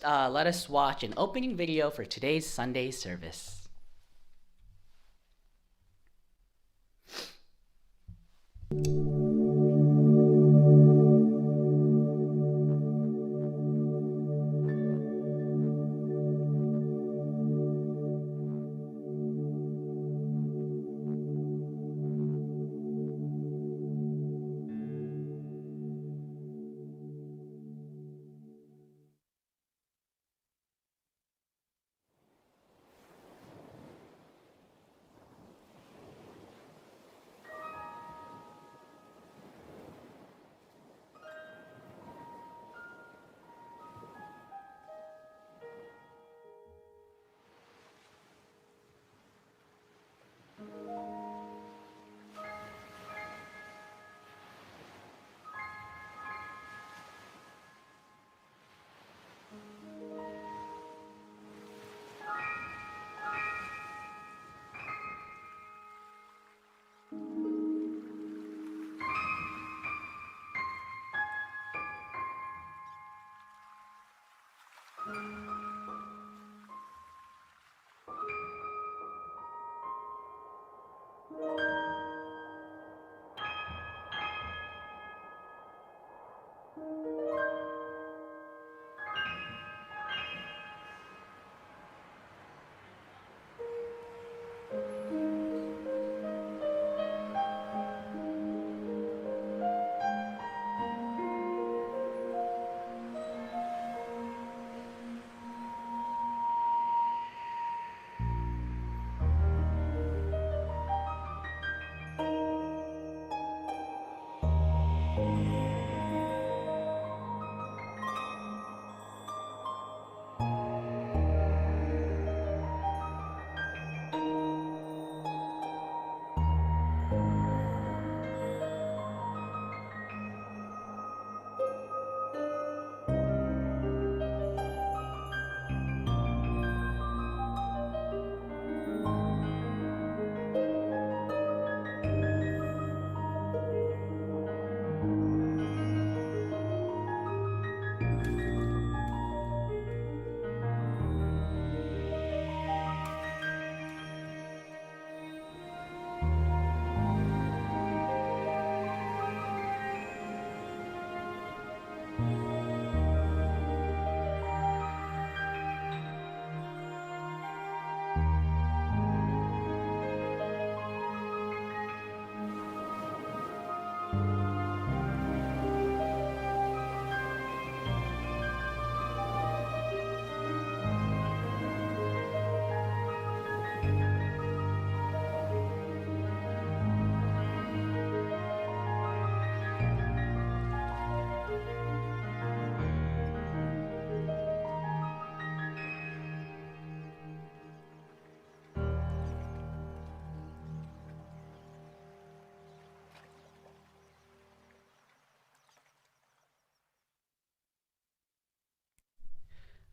Let us watch an opening video for today's Sunday service.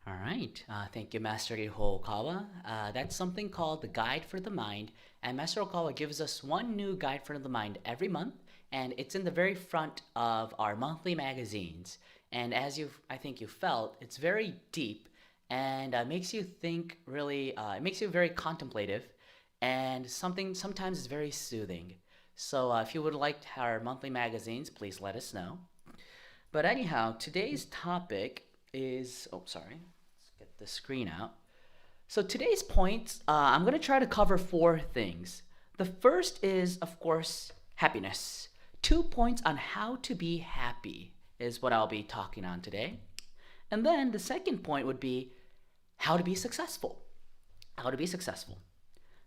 All right. Thank you, Master Ihokawa. That's something called the Guide for the Mind. And Master Okawa gives us one new Guide for the Mind every month, and it's in the very front of our monthly magazines. And as I think you felt, it's very deep and makes you think really, it makes you very contemplative and sometimes it's very soothing. So if you would like our monthly magazines, please let us know. But anyhow, today's topic is, oh, sorry, let's get the screen out. So today's points, I'm going to try to cover four things. The first is, of course, happiness. 2 points on how to be happy is what I'll be talking on today. And then the second point would be how to be successful. How to be successful.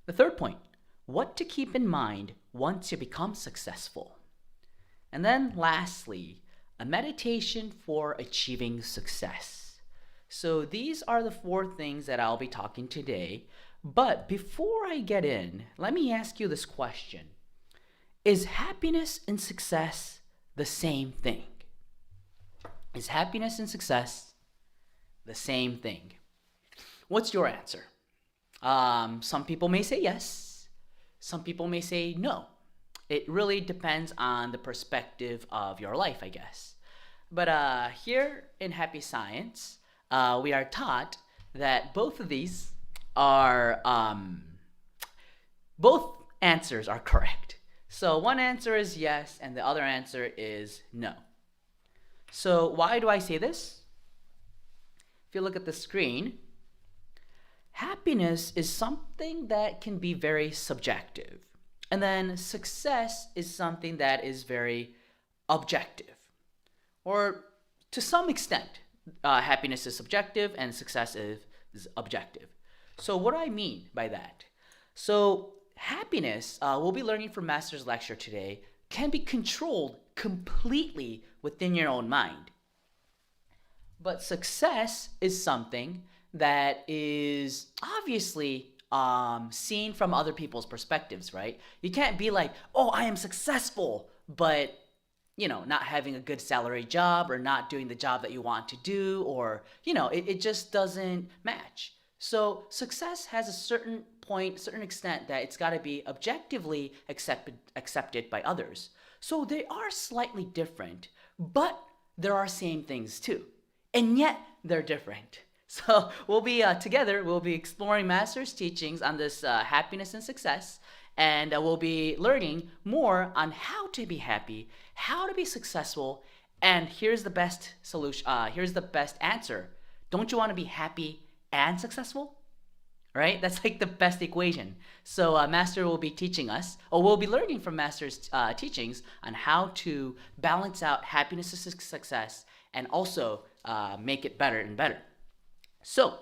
The third point, what to keep in mind once you become successful. And then lastly, a meditation for achieving success. So these are the four things that I'll be talking today. But before I get in, let me ask you this question. Is happiness and success the same thing? Is happiness and success the same thing? What's your answer? Some people may say yes. Some people may say no. It really depends on the perspective of your life, I guess. But here in Happy Science, we are taught that both of these are both answers are correct. So one answer is yes, and the other answer is no. So why do I say this? If you look at the screen, happiness is something that can be very subjective. And then success is something that is very objective. Or to some extent, happiness is subjective and success is objective. So what do I mean by that? So happiness, we'll be learning from Master's lecture today, can be controlled completely within your own mind. But success is something that is obviously seen from other people's perspectives, right? You can't be like, oh, I am successful, but not having a good salary job or not doing the job that you want to do, or, it just doesn't match. So success has a certain point, certain extent that it's got to be objectively accepted by others. So they are slightly different, but there are same things too. And yet they're different. So we'll be exploring Master's teachings on this happiness and success, and we'll be learning more on how to be happy, how to be successful, and here's the best solution. Here's the best answer. Don't you want to be happy and successful? Right? That's like the best equation. So Master will be teaching us, or we'll be learning from Master's teachings on how to balance out happiness and success, and also make it better and better. So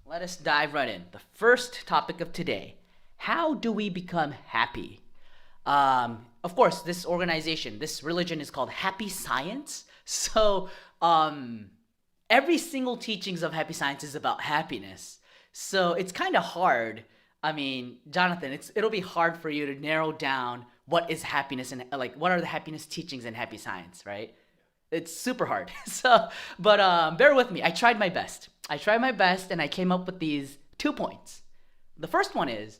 let us dive right in. The first topic of today: how do we become happy? Of course, this organization, this religion is called Happy Science. So every single teachings of Happy Science is about happiness. So it's kind of hard. I mean, Jonathan, it'll be hard for you to narrow down what is happiness and like what are the happiness teachings in Happy Science, right? It's super hard. But bear with me. I tried my best, and I came up with these 2 points. The first one is,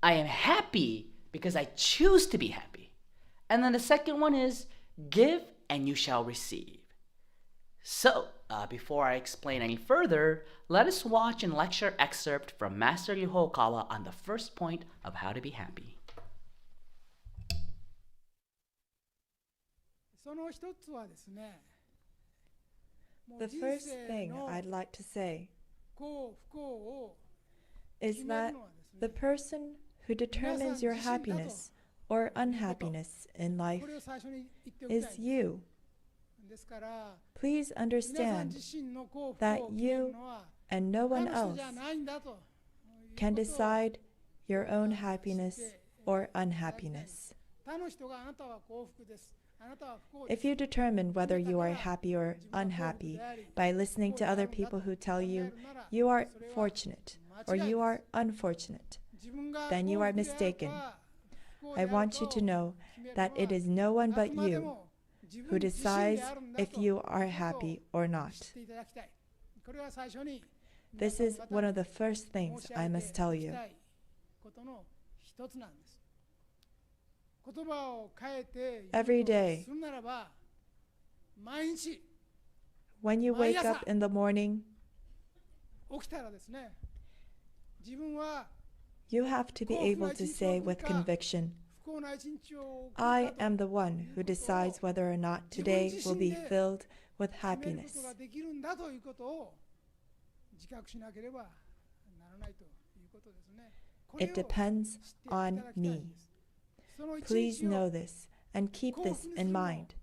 I am happy because I choose to be happy. And then the second one is, give and you shall receive. So, before I explain any further, let us watch a lecture excerpt from Master Yuho Okawa on the first point of how to be happy. The first thing I'd like to say is that the person who determines your happiness or unhappiness in life is you. Please understand that you and no one else can decide your own happiness or unhappiness. If you determine whether you are happy or unhappy by listening to other people who tell you you are fortunate or you are unfortunate, then you are mistaken. I want you to know that it is no one but you who decides if you are happy or not. This is one of the first things I must tell you. Every day, when you wake up in the morning, you have to be able to say with conviction, I am the one who decides whether or not today will be filled with happiness. It depends on me. Please know this and keep this in mind.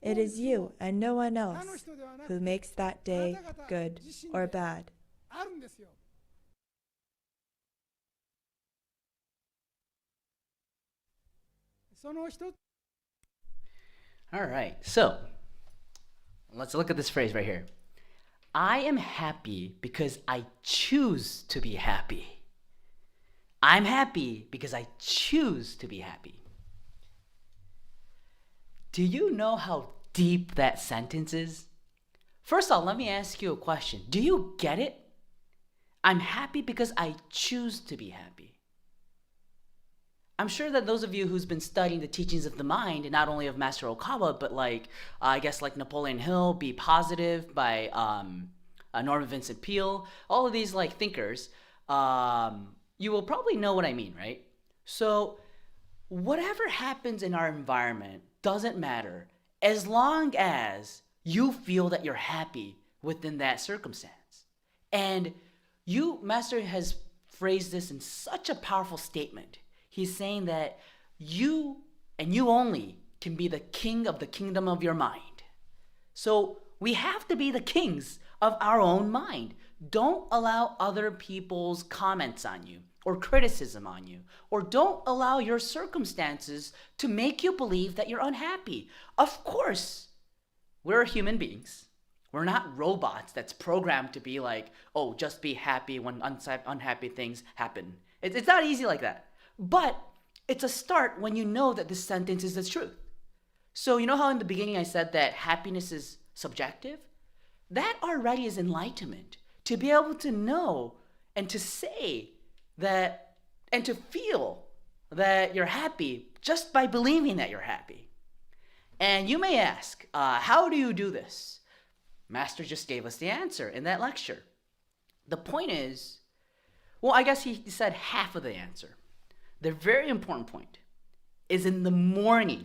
It is you and no one else who makes that day good or bad. All right, so let's look at this phrase right here. I am happy because I choose to be happy. I'm happy because I choose to be happy. Do you know how deep that sentence is? First of all, let me ask you a question. Do you get it? I'm happy because I choose to be happy. I'm sure that those of you who's been studying the teachings of the mind, and not only of Master Okawa, but I guess like Napoleon Hill, Be Positive by Norman Vincent Peale, all of these like thinkers, you will probably know what I mean, right? So whatever happens in our environment doesn't matter as long as you feel that you're happy within that circumstance. And Master has phrased this in such a powerful statement. He's saying that you and you only can be the king of the kingdom of your mind. So we have to be the kings of our own mind. Don't allow other people's comments on you or criticism on you, or don't allow your circumstances to make you believe that you're unhappy. Of course, we're human beings. We're not robots that's programmed to be like, oh, just be happy when unhappy things happen. It's not easy like that. But it's a start when you know that this sentence is the truth. So you know how in the beginning I said that happiness is subjective? That already is enlightenment. To be able to know and to say that and to feel that you're happy just by believing that you're happy. And you may ask, how do you do this? Master just gave us the answer in that lecture. The point is, well, I guess he said half of the answer. The very important point is in the morning,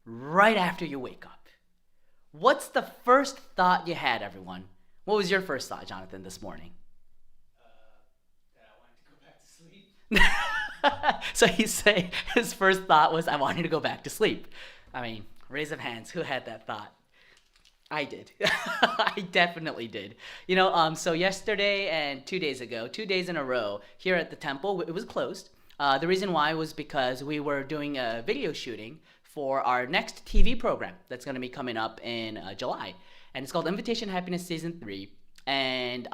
right after you wake up. What's the first thought you had, everyone? What was your first thought, Jonathan, this morning? That I wanted to go back to sleep. So he say his first thought was, I wanted to go back to sleep. I mean, raise of hands, who had that thought? I did. I definitely did. So yesterday and 2 days ago, 2 days in a row, here at the temple, it was closed. The reason why was because we were doing a video shooting for our next TV program that's going to be coming up in July. And it's called Invitation Happiness Season 3. And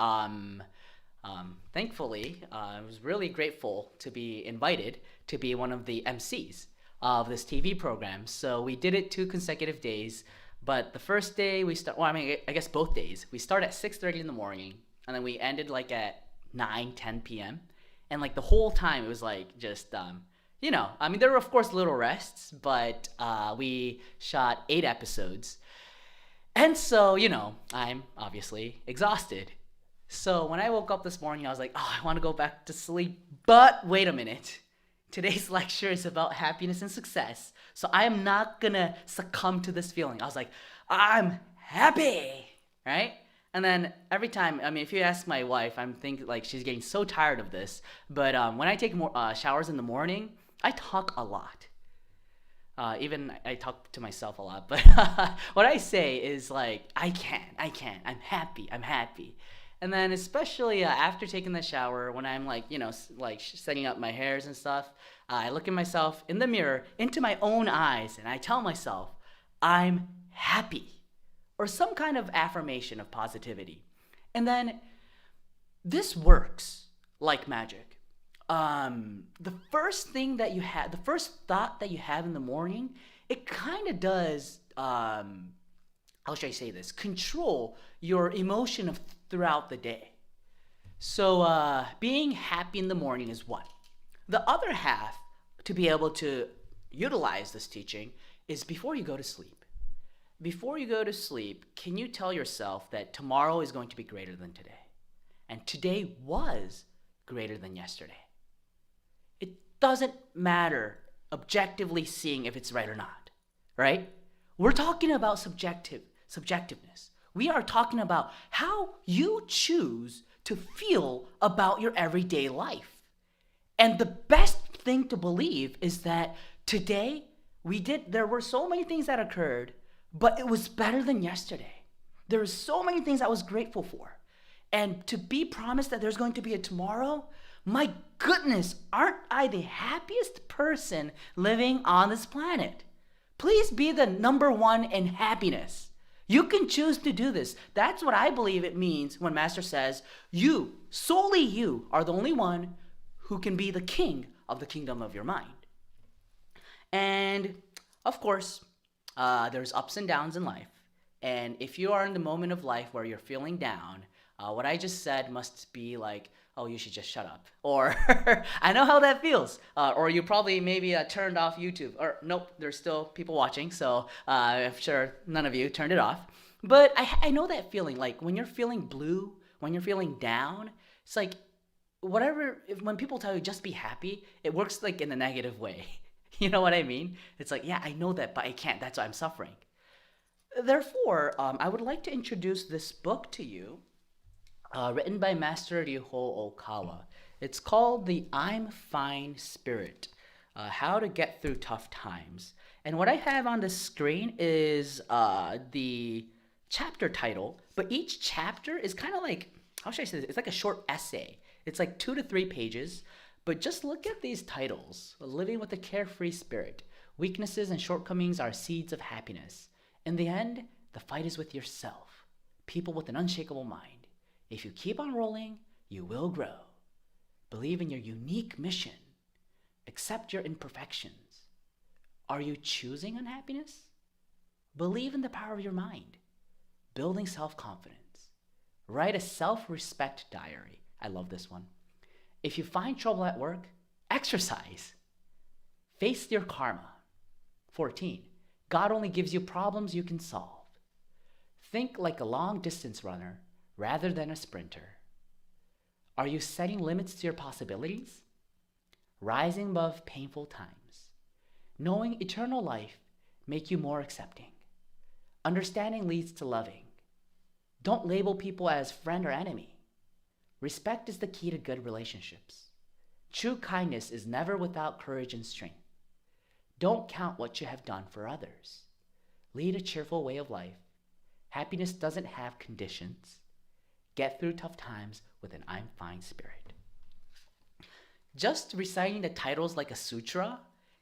thankfully, I was really grateful to be invited to be one of the MCs of this TV program. So we did it 2 consecutive days. But the first day I guess both days, we start at 6:30 in the morning, and then we ended like at 9-10 p.m. And like the whole time it was like just, there were of course little rests, but we shot 8 episodes. And so, I'm obviously exhausted. So when I woke up this morning, I was like, oh, I want to go back to sleep. But wait a minute. Today's lecture is about happiness and success. So I am not going to succumb to this feeling. I was like, I'm happy, right? And then every time, if you ask my wife, I'm thinking like she's getting so tired of this. But when I take more showers in the morning, I talk a lot. Even I talk to myself a lot. But what I say is like, I can, I'm happy. And then especially after taking the shower, when I'm like setting up my hairs and stuff, I look at myself in the mirror, into my own eyes, and I tell myself, I'm happy. Or some kind of affirmation of positivity. And then this works like magic. The first thought that you have in the morning, it kind of does, how should I say this? Control your emotion of throughout the day. So being happy in the morning is one. The other half, to be able to utilize this teaching, is before you go to sleep. Before you go to sleep, can you tell yourself that tomorrow is going to be greater than today? And today was greater than yesterday. It doesn't matter objectively seeing if it's right or not, right? We're talking about subjectiveness. We are talking about how you choose to feel about your everyday life. And the best thing to believe is that today there were so many things that occurred, but it was better than yesterday. There were so many things I was grateful for. And to be promised that there's going to be a tomorrow, my goodness, aren't I the happiest person living on this planet? Please be the number one in happiness. You can choose to do this. That's what I believe it means when Master says, you, solely you, are the only one who can be the king of the kingdom of your mind. And of course, there's ups and downs in life. And if you are in the moment of life where you're feeling down, what I just said must be like, oh, you should just shut up. Or, I know how that feels. Or you probably maybe turned off YouTube. Or, nope, there's still people watching. So I'm sure none of you turned it off. But I know that feeling, like when you're feeling blue, when you're feeling down, it's like when people tell you just be happy, it works like in a negative way. You know what I mean? It's like, yeah, I know that, but I can't. That's why I'm suffering. Therefore, I would like to introduce this book to you, written by Master Ryuho Okawa. It's called The I'm Fine Spirit, How to Get Through Tough Times. And what I have on the screen is the chapter title, but each chapter is kind of like, how should I say this? It's like a short essay. It's like 2 to 3 pages, but just look at these titles. Living with a Carefree Spirit. Weaknesses and shortcomings are seeds of happiness. In the end, the fight is with yourself. People with an unshakable mind. If you keep on rolling, you will grow. Believe in your unique mission. Accept your imperfections. Are you choosing unhappiness? Believe in the power of your mind. Building self-confidence. Write a self-respect diary. I love this one. If you find trouble at work, exercise. Face your karma. 14. God only gives you problems you can solve. Think like a long-distance runner rather than a sprinter. Are you setting limits to your possibilities? Rising above painful times. Knowing eternal life make you more accepting. Understanding leads to loving. Don't label people as friend or enemy. Respect is the key to good relationships. True kindness is never without courage and strength. Don't count what you have done for others. Lead a cheerful way of life. Happiness doesn't have conditions. Get through tough times with an I'm fine spirit. Just reciting the titles like a sutra,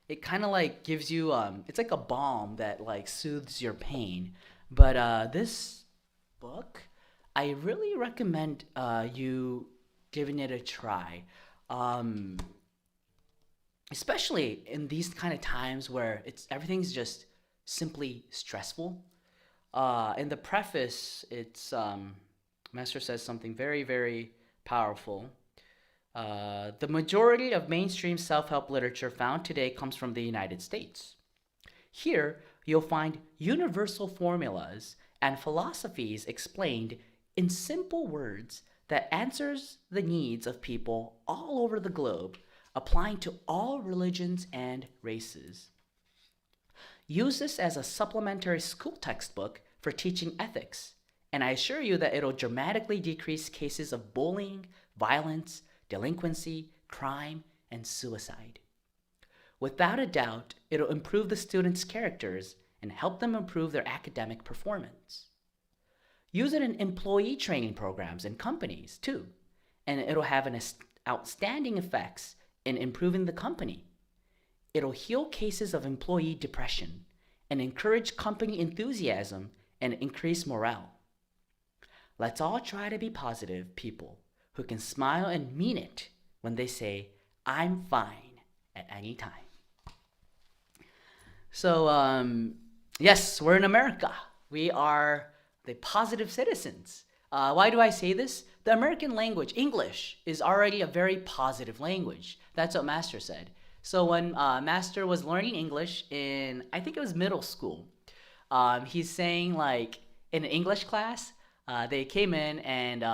it kind of like gives you, it's like a balm that like soothes your pain. But this book, I really recommend you giving it a try. Especially in these kind of times where everything's just simply stressful. In the preface, Master says something very, very powerful. The majority of mainstream self-help literature found today comes from the United States. Here, you'll find universal formulas and philosophies explained in simple words that answers the needs of people all over the globe, applying to all religions and races. Use this as a supplementary school textbook for teaching ethics, and I assure you that it'll dramatically decrease cases of bullying, violence, delinquency, crime, and suicide. Without a doubt, it'll improve the students' characters and help them improve their academic performance. Use it in employee training programs in companies too, and it'll have an outstanding effects in improving the company. It'll heal cases of employee depression and encourage company enthusiasm and increase morale. Let's all try to be positive people who can smile and mean it when they say, I'm fine at any time. So, yes, we're in America. We are the positive citizens. Why do I say this? The American language, English, is already a very positive language. That's what Master said. So when Master was learning English in, I think it was middle school, he's saying like in an English class, they came in and,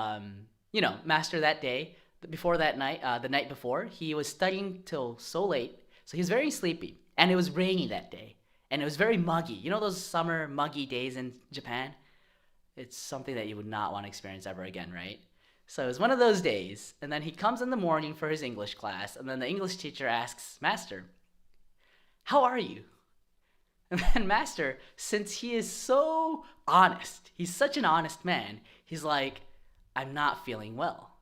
Master that day, before that night, the night before, he was studying till so late. So he was very sleepy and it was rainy that day and it was very muggy. You know those summer muggy days in Japan? It's something that you would not want to experience ever again, right? So it was one of those days, and then he comes in the morning for his English class, and then the English teacher asks, Master, how are you? And then Master, since he is so honest, he's such an honest man, he's like, I'm not feeling well.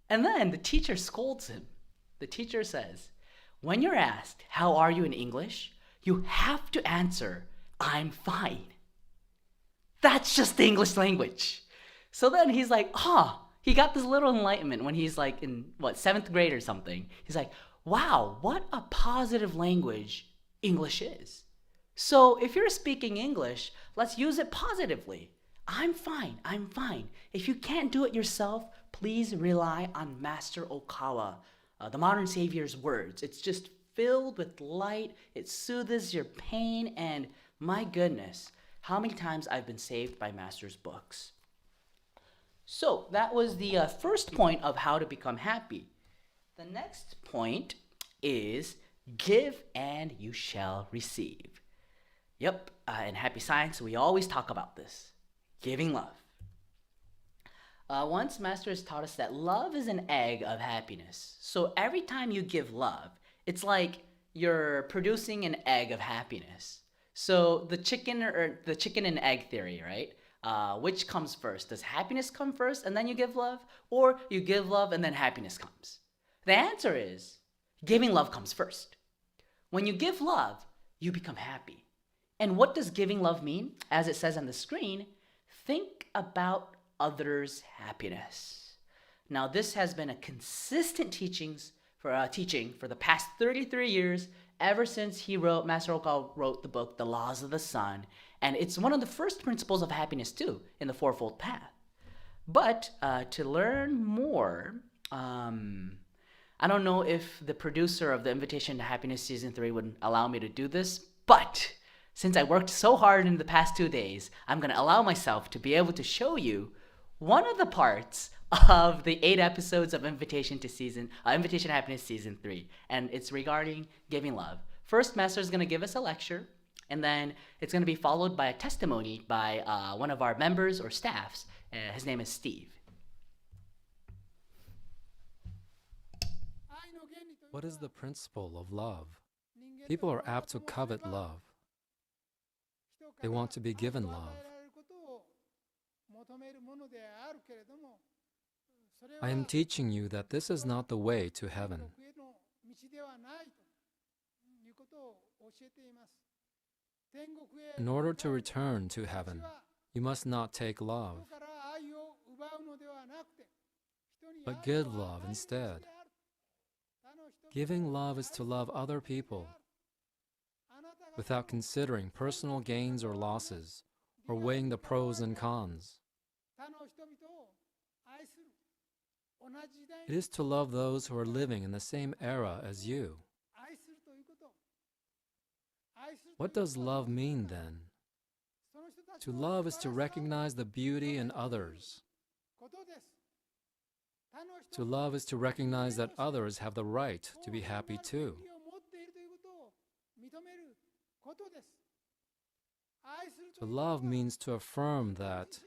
And then the teacher scolds him. The teacher says, when you're asked, how are you in English, you have to answer, I'm fine. That's just the English language. So then he's like, he got this little enlightenment when he's like in, 7th grade or something. He's like, wow, what a positive language English is. So if you're speaking English, let's use it positively. I'm fine, I'm fine. If you can't do it yourself, please rely on Master Okawa, the modern savior's words. It's just filled with light, it soothes your pain, and my goodness, how many times I've been saved by Master's books. So that was the first point of how to become happy. The next point is give and you shall receive. Yep, in Happy Science, we always talk about this giving love. Once Master has taught us that love is an egg of happiness. So every time you give love, it's like you're producing an egg of happiness. So the chicken and egg theory, right? Which comes first? Does happiness come first and then you give love, or you give love and then happiness comes? The answer is giving love comes first. When you give love, you become happy. And what does giving love mean? As it says on the screen, think about others' happiness. Now, this has been a consistent teaching for the past 33 years, ever since Master Okawa wrote the book, The Laws of the Sun, and it's one of the first principles of happiness too in the Fourfold Path. But to learn more, I don't know if the producer of the Invitation to Happiness Season 3 would allow me to do this, but since I worked so hard in the past 2 days, I'm going to allow myself to be able to show you one of the parts of the 8 episodes of Invitation to Happiness Season 3, and it's regarding giving love. First, Master is going to give us a lecture, and then it's going to be followed by a testimony by one of our members or staffs. His name is Steve. What is the principle of love? People are apt to covet love. They want to be given love. I am teaching you that this is not the way to heaven. In order to return to heaven, you must not take love, but give love instead. Giving love is to love other people without considering personal gains or losses or weighing the pros and cons. It is to love those who are living in the same era as you. What does love mean then? To love is to recognize the beauty in others. To love is to recognize that others have the right to be happy too. To love means to affirm that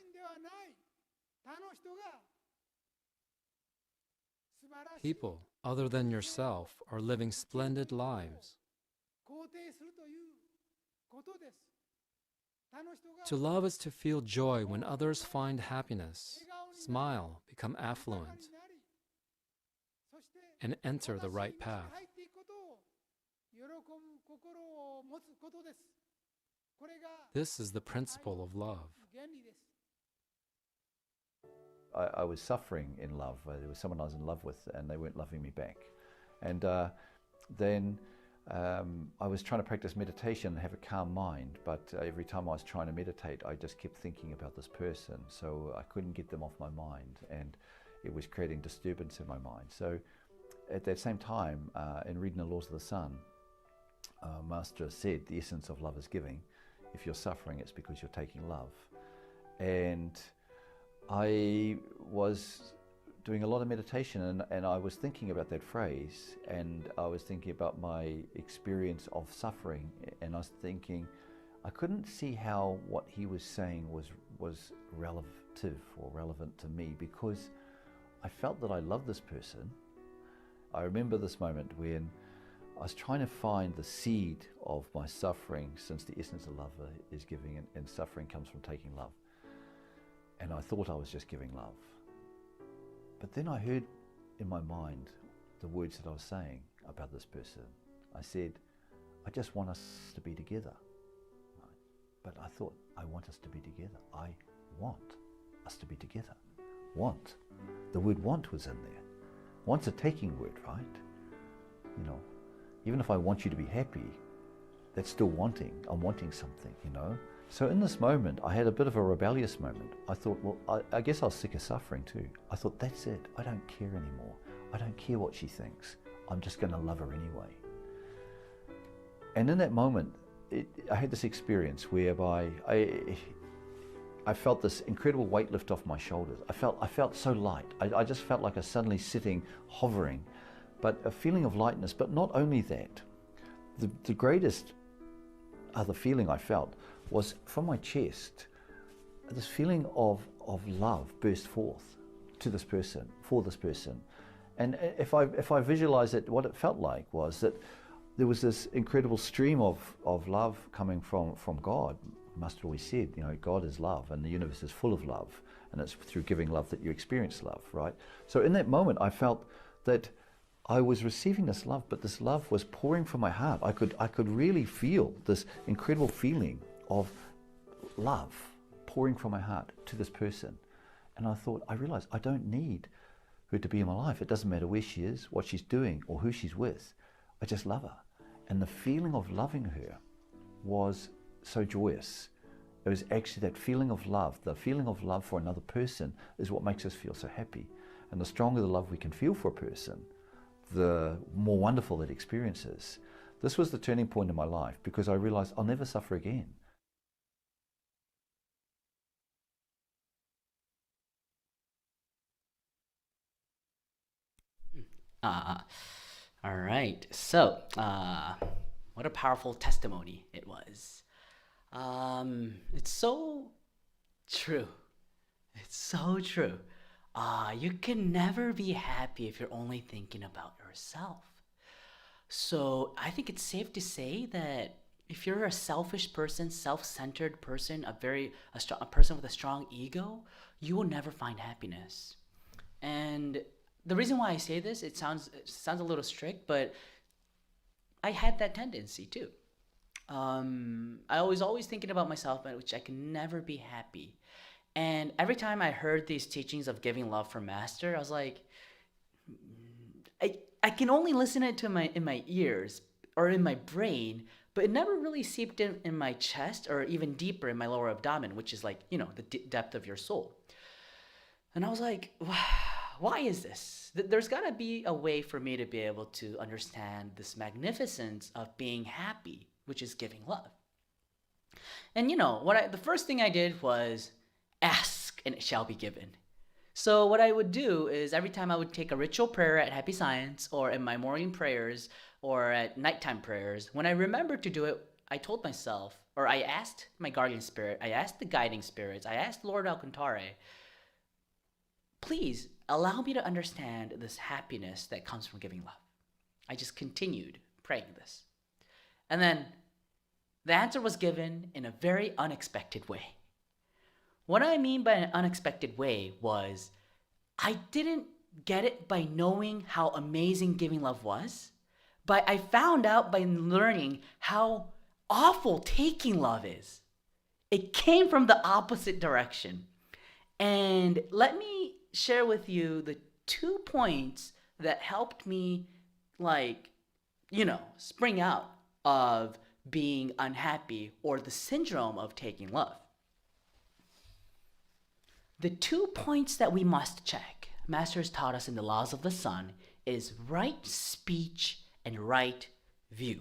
people other than yourself are living splendid lives. To love is to feel joy when others find happiness, smile, become affluent, and enter the right path. This is the principle of love. I was suffering in love. There was someone I was in love with and they weren't loving me back. And then I was trying to practice meditation and have a calm mind, but every time I was trying to meditate, I just kept thinking about this person. So I couldn't get them off my mind, and it was creating disturbance in my mind. So at that same time, in reading the Laws of the Sun, Master said the essence of love is giving. If you're suffering, it's because you're taking love. And I was doing a lot of meditation, and I was thinking about that phrase, and I was thinking about my experience of suffering, and I was thinking I couldn't see how what he was saying was relative or relevant to me, because I felt that I loved this person. I remember this moment when I was trying to find the seed of my suffering, since the essence of love is giving, and suffering comes from taking love. And I thought I was just giving love. But then I heard in my mind the words that I was saying about this person. I said, I just want us to be together. Right? But I thought, I want us to be together. I want us to be together. Want. The word want was in there. Want's a taking word, right? You know, even if I want you to be happy, that's still wanting. I'm wanting something, you know. So in this moment, I had a bit of a rebellious moment. I thought, well, I guess I was sick of suffering too. I thought, that's it. I don't care anymore. I don't care what she thinks. I'm just going to love her anyway. And in that moment, I had this experience whereby I felt this incredible weight lift off my shoulders. I felt so light. I just felt like I was suddenly sitting, hovering, but a feeling of lightness. But not only that, the greatest other feeling I felt was from my chest. This feeling of love burst forth to this person, for this person. And if I visualize it, what it felt like was that there was this incredible stream of love coming from God. Master always said, you know, God is love and the universe is full of love, and it's through giving love that you experience love, right? So in that moment I felt that I was receiving this love, but this love was pouring from my heart. I could really feel this incredible feeling of love pouring from my heart to this person. And I realized I don't need her to be in my life. It doesn't matter where she is, what she's doing, or who she's with. I just love her. And the feeling of loving her was so joyous. It was actually that feeling of love. The feeling of love for another person is what makes us feel so happy. And the stronger the love we can feel for a person, the more wonderful that experience is. This was the turning point in my life, because I realized I'll never suffer again. Uh, all right. So, what a powerful testimony it was. It's so true. It's so true. You can never be happy if you're only thinking about yourself. So I think it's safe to say that if you're a selfish person, self-centered person, a person with a strong ego, you will never find happiness. And the reason why I say this, it sounds a little strict, but I had that tendency too. I was always thinking about myself, which I can never be happy. And every time I heard these teachings of giving love from Master, I was like, I can only listen it to in my ears or in my brain, but it never really seeped in my chest or even deeper in my lower abdomen, which is like, the depth of your soul. And I was like, why is this? There's got to be a way for me to be able to understand this magnificence of being happy, which is giving love. And the first thing I did was ask and it shall be given. So what I would do is every time I would take a ritual prayer at Happy Science or in my morning prayers or at nighttime prayers, when I remembered to do it, I told myself, or I asked my guardian spirit, I asked the guiding spirits, I asked Lord Alcantara, please allow me to understand this happiness that comes from giving love. I just continued praying this. And then the answer was given in a very unexpected way. What I mean by an unexpected way was I didn't get it by knowing how amazing giving love was, but I found out by learning how awful taking love is. It came from the opposite direction. And let me share with you the 2 points that helped me, spring out of being unhappy or the syndrome of taking love. The 2 points that we must check, Masters taught us in the Laws of the Sun, is right speech and right view.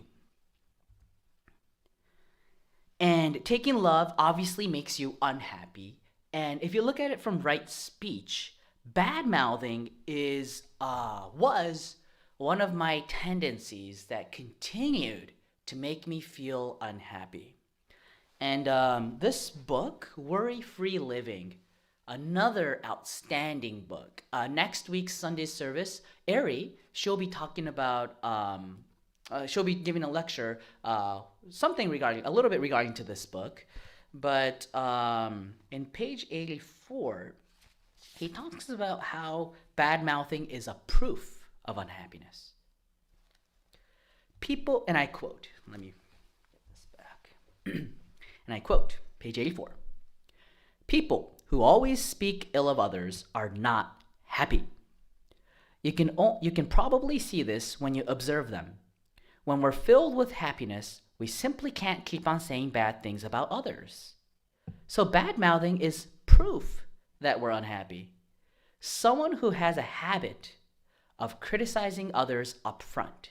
And taking love obviously makes you unhappy. And if you look at it from right speech, bad mouthing was one of my tendencies that continued to make me feel unhappy. And this book, Worry Free Living, another outstanding book. Next week's Sunday service, Ari, she'll be talking about, she'll be giving a lecture, a little bit regarding to this book. But in page 84, he talks about how bad mouthing is a proof of unhappiness. People, and I quote, let me get this back. And I quote, page 84. People who always speak ill of others are not happy. You can probably see this when you observe them. When we're filled with happiness, we simply can't keep on saying bad things about others. So bad mouthing is proof that we're unhappy. Someone who has a habit of criticizing others up front,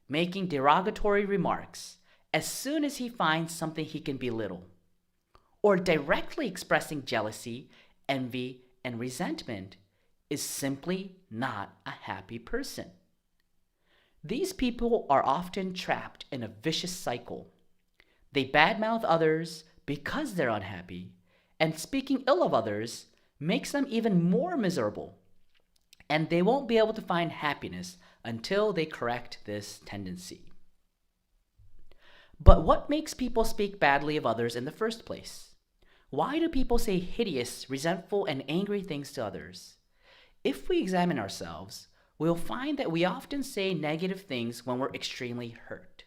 making derogatory remarks as soon as he finds something he can belittle, or directly expressing jealousy, envy, and resentment is simply not a happy person. These people are often trapped in a vicious cycle. They badmouth others because they're unhappy, and speaking ill of others makes them even more miserable. And they won't be able to find happiness until they correct this tendency. But what makes people speak badly of others in the first place? Why do people say hideous, resentful, and angry things to others? If we examine ourselves, we'll find that we often say negative things when we're extremely hurt.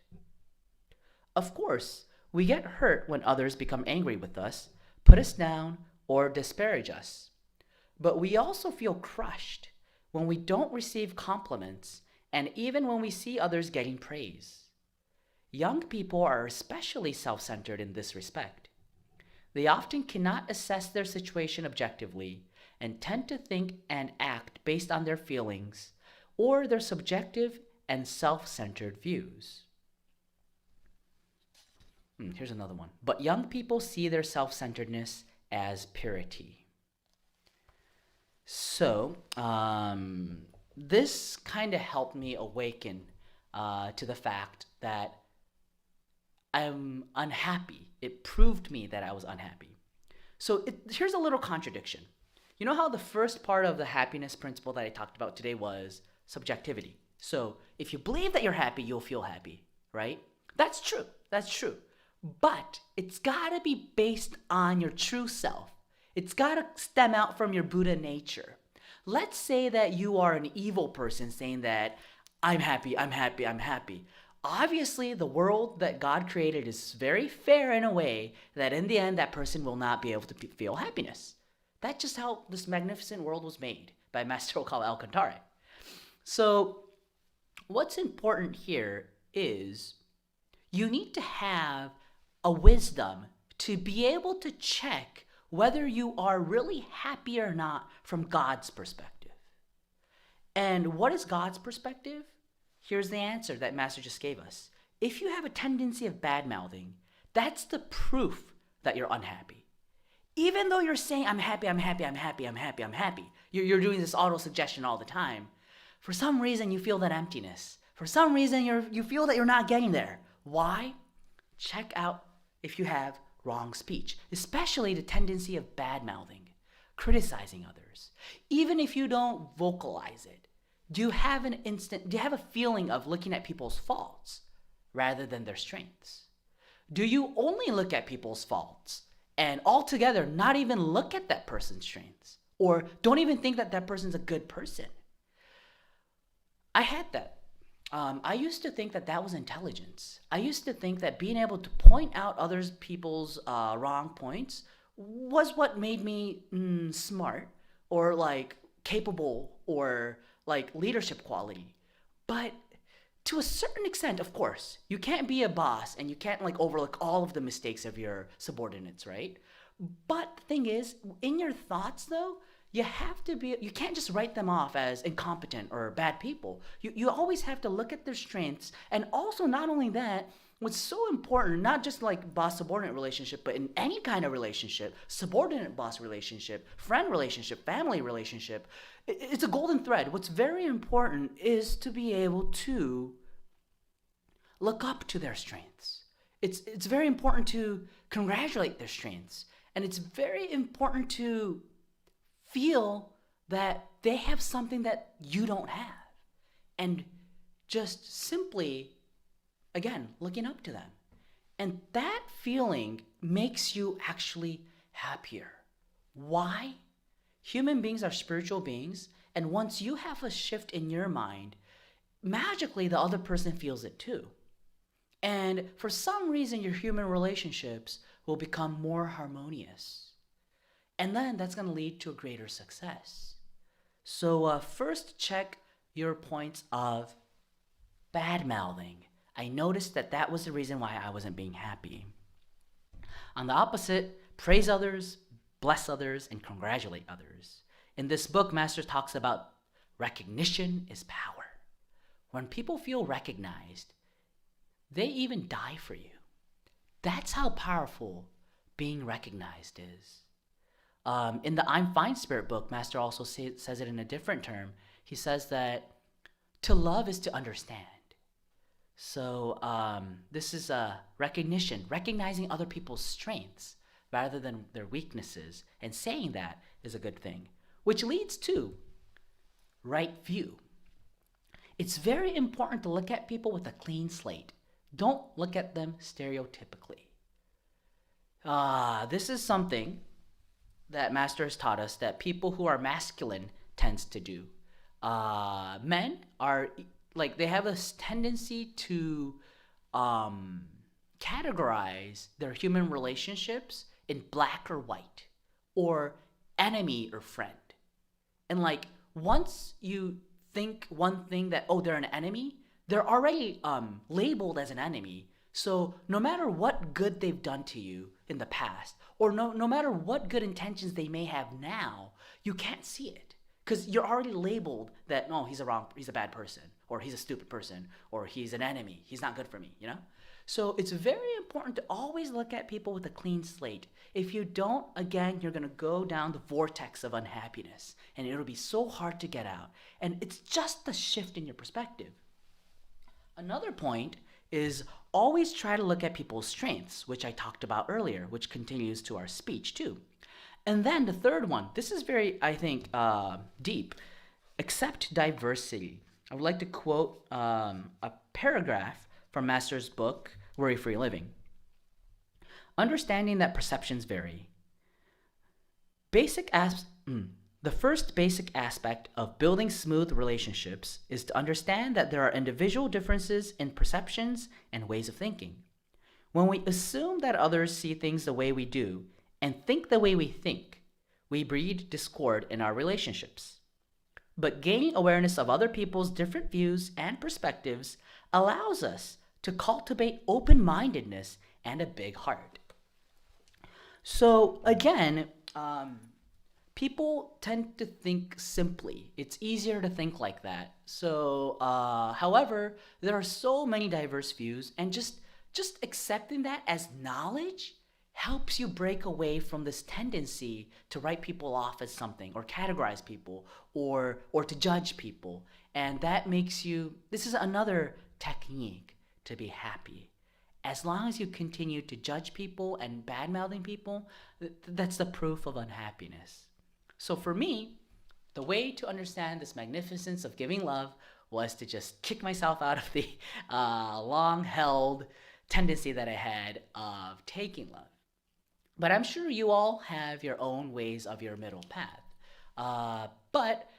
Of course, we get hurt when others become angry with us, put us down, or disparage us. But we also feel crushed when we don't receive compliments and even when we see others getting praise. Young people are especially self-centered in this respect. They often cannot assess their situation objectively and tend to think and act based on their feelings or their subjective and self-centered views. Here's another one. But young people see their self-centeredness as purity. So, this kind of helped me awaken to the fact that I'm unhappy. It proved me that I was unhappy. So here's a little contradiction. You know how the first part of the happiness principle that I talked about today was subjectivity. So if you believe that you're happy, you'll feel happy, right? That's true. That's true. But it's got to be based on your true self. It's got to stem out from your Buddha nature. Let's say that you are an evil person saying that I'm happy, I'm happy, I'm happy. Obviously, the world that God created is very fair in a way that in the end, that person will not be able to feel happiness. That's just how this magnificent world was made by Master Okawa Alcantara. So what's important here is you need to have a wisdom to be able to check whether you are really happy or not from God's perspective. And what is God's perspective? Here's the answer that Master just gave us. If you have a tendency of bad-mouthing, that's the proof that you're unhappy. Even though you're saying, I'm happy, I'm happy, I'm happy, I'm happy, I'm happy, you're doing this auto-suggestion all the time, for some reason you feel that emptiness. For some reason you feel that you're not getting there. Why? Check out if you have wrong speech, especially the tendency of bad-mouthing, criticizing others. Even if you don't vocalize it, do you have a feeling of looking at people's faults rather than their strengths? Do you only look at people's faults and altogether not even look at that person's strengths, or don't even think that that person's a good person? I had that. I used to think that that was intelligence. I used to think that being able to point out other people's wrong points was what made me smart or like capable or like leadership quality. But to a certain extent, of course, you can't be a boss and you can't like overlook all of the mistakes of your subordinates, right? But the thing is, in your thoughts though, you can't just write them off as incompetent or bad people. You always have to look at their strengths. And also, not only that, what's so important, not just like boss-subordinate relationship, but in any kind of relationship, subordinate-boss relationship, friend relationship, family relationship, it's a golden thread. What's very important is to be able to look up to their strengths. It's very important to congratulate their strengths. And it's very important to feel that they have something that you don't have. And just simply, again, looking up to them. And that feeling makes you actually happier. Why? Human beings are spiritual beings, and once you have a shift in your mind, magically the other person feels it too. And for some reason, your human relationships will become more harmonious. And then that's going to lead to a greater success. So first check your points of bad-mouthing. I noticed that that was the reason why I wasn't being happy. On the opposite, praise others, bless others, and congratulate others. In this book, Master talks about recognition is power. When people feel recognized, they even die for you. That's how powerful being recognized is. In the I'm Fine Spirit book, Master also says it in a different term. He says that to love is to understand. So this is a recognition, recognizing other people's strengths rather than their weaknesses, and saying that is a good thing, which leads to right view. It's very important to look at people with a clean slate. Don't look at them stereotypically. This is something that Master has taught us that people who are masculine tends to do. Men are like, they have this tendency to categorize their human relationships in black or white, or enemy or friend. And like, once you think one thing that, oh, they're an enemy, they're already labeled as an enemy. So no matter what good they've done to you in the past, or no matter what good intentions they may have now, you can't see it because you're already labeled that, no, he's a bad person, or he's a stupid person, or he's an enemy, he's not good for me, you know? So it's very important to always look at people with a clean slate. If you don't, again, you're going to go down the vortex of unhappiness, and it'll be so hard to get out. And it's just the shift in your perspective. Another point is always try to look at people's strengths, which I talked about earlier, which continues to our speech too. And then the third one, this is very, I think, deep. Accept diversity. I would like to quote a paragraph from Master's book, Worry-Free Living. Understanding that perceptions vary. The first basic aspect of building smooth relationships is to understand that there are individual differences in perceptions and ways of thinking. When we assume that others see things the way we do and think the way we think, we breed discord in our relationships. But gaining awareness of other people's different views and perspectives allows us to cultivate open-mindedness and a big heart. So again, people tend to think simply. It's easier to think like that. So, however, there are so many diverse views, and just accepting that as knowledge helps you break away from this tendency to write people off as something, or categorize people, or to judge people. And that makes you, this is another technique to be happy. As long as you continue to judge people and bad-mouthing people, that's the proof of unhappiness. So for me, the way to understand this magnificence of giving love was to just kick myself out of the long-held tendency that I had of taking love. But I'm sure you all have your own ways of your middle path. But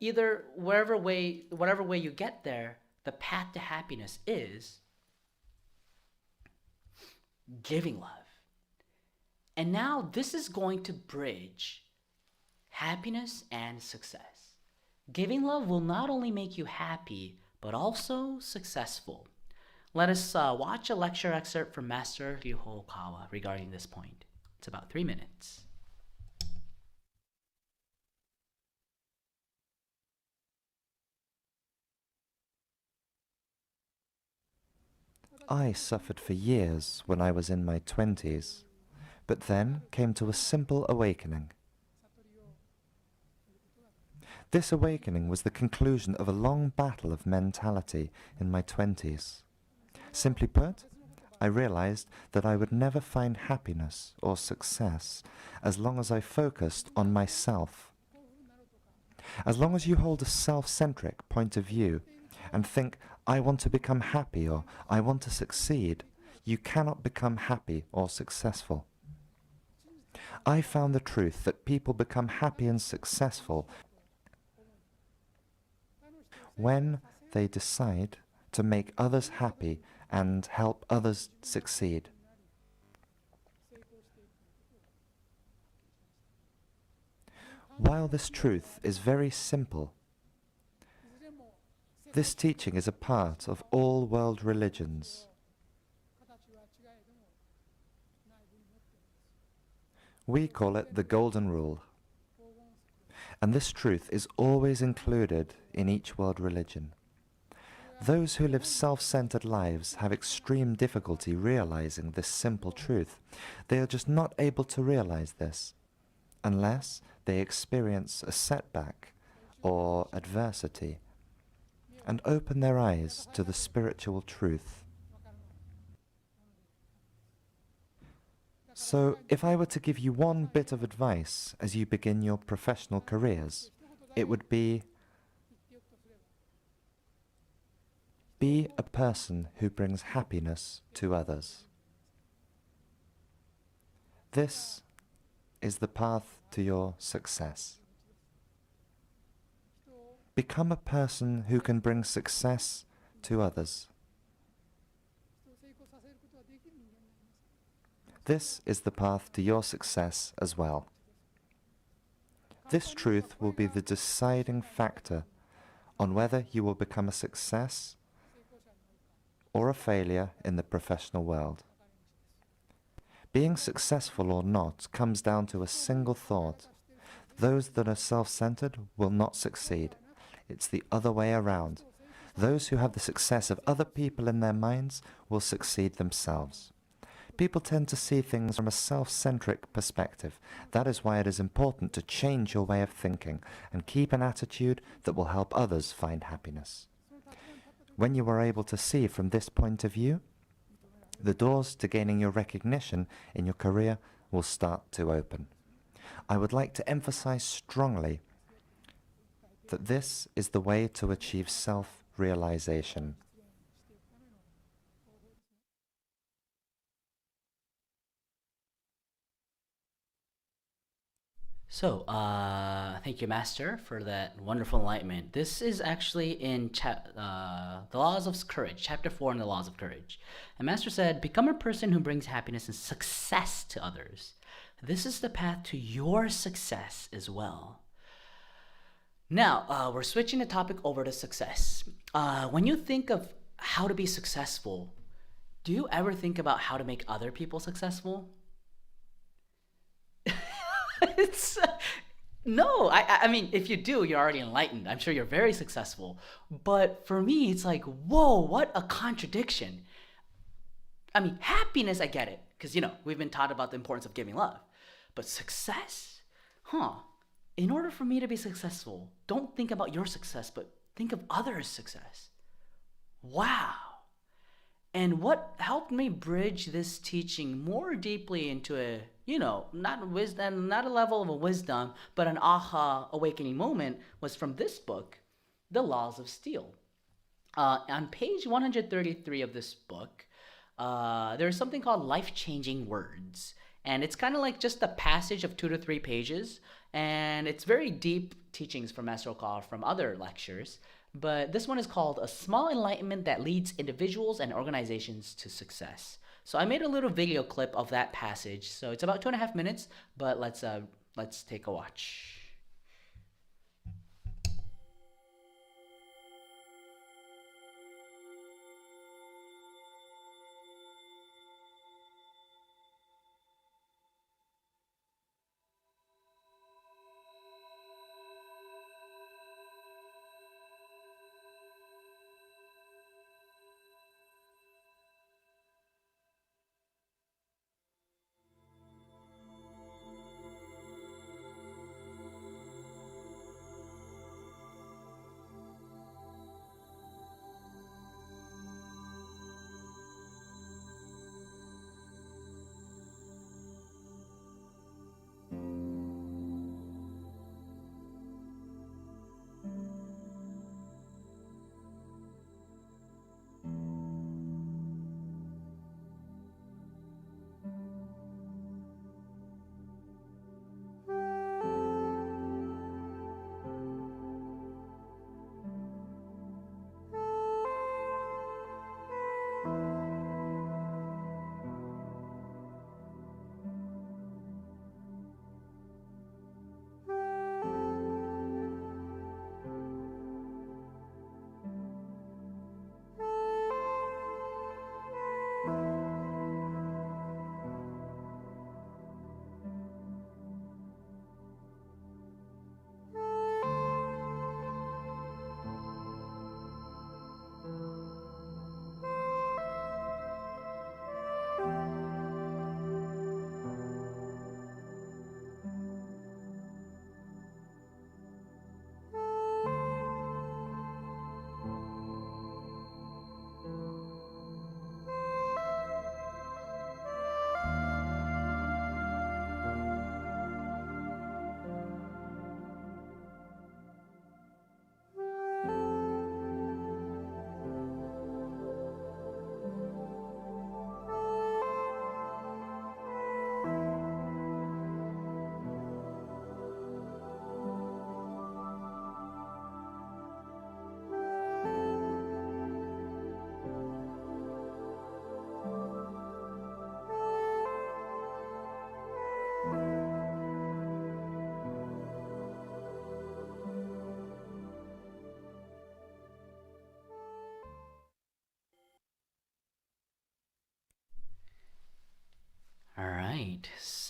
either whatever way you get there, the path to happiness is giving love. And now this is going to bridge happiness and success. Giving love will not only make you happy, but also successful. Let us watch a lecture excerpt from Master Ryuho Kawa regarding this point. It's about 3 minutes. I suffered for years when I was in my 20s, but then came to a simple awakening. This awakening was the conclusion of a long battle of mentality in my 20s. Simply put, I realized that I would never find happiness or success as long as I focused on myself. As long as you hold a self-centric point of view and think, I want to become happy or I want to succeed, you cannot become happy or successful. I found the truth that people become happy and successful when they decide to make others happy and help others succeed. While this truth is very simple, this teaching is a part of all world religions. We call it the Golden Rule, and this truth is always included in each world religion. Those who live self-centered lives have extreme difficulty realizing this simple truth. They are just not able to realize this unless they experience a setback or adversity and open their eyes to the spiritual truth. So, if I were to give you one bit of advice as you begin your professional careers, it would be a person who brings happiness to others. This is the path to your success. Become a person who can bring success to others. This is the path to your success as well. This truth will be the deciding factor on whether you will become a success or a failure in the professional world. Being successful or not comes down to a single thought. Those that are self-centered will not succeed. It's the other way around. Those who have the success of other people in their minds will succeed themselves. People tend to see things from a self-centric perspective. That is why it is important to change your way of thinking and keep an attitude that will help others find happiness. When you are able to see from this point of view, the doors to gaining your recognition in your career will start to open. I would like to emphasize strongly that this is the way to achieve self-realization. So, thank you, Master, for that wonderful enlightenment. This is actually in The Laws of Courage, Chapter 4 in The Laws of Courage. And Master said, become a person who brings happiness and success to others. This is the path to your success as well. Now, we're switching the topic over to success. When you think of how to be successful, do you ever think about how to make other people successful? It's no, I mean, if you do, you're already enlightened. I'm sure you're very successful. But for me, it's like, whoa, what a contradiction. I mean, happiness, I get it, because we've been taught about the importance of giving love. But success, in order for me to be successful, don't think about your success, but think of others' success. Wow. And what helped me bridge this teaching more deeply into a, not wisdom, not a level of a wisdom, but an aha awakening moment was from this book, The Laws of Steel. On page 133 of this book, there's something called life-changing words. And it's kind of like just a passage of 2 to 3 pages. And it's very deep teachings from Master Okawa from other lectures. But this one is called A Small Enlightenment That Leads Individuals and Organizations to Success. So I made a little video clip of that passage. So it's about 2.5 minutes, but let's take a watch.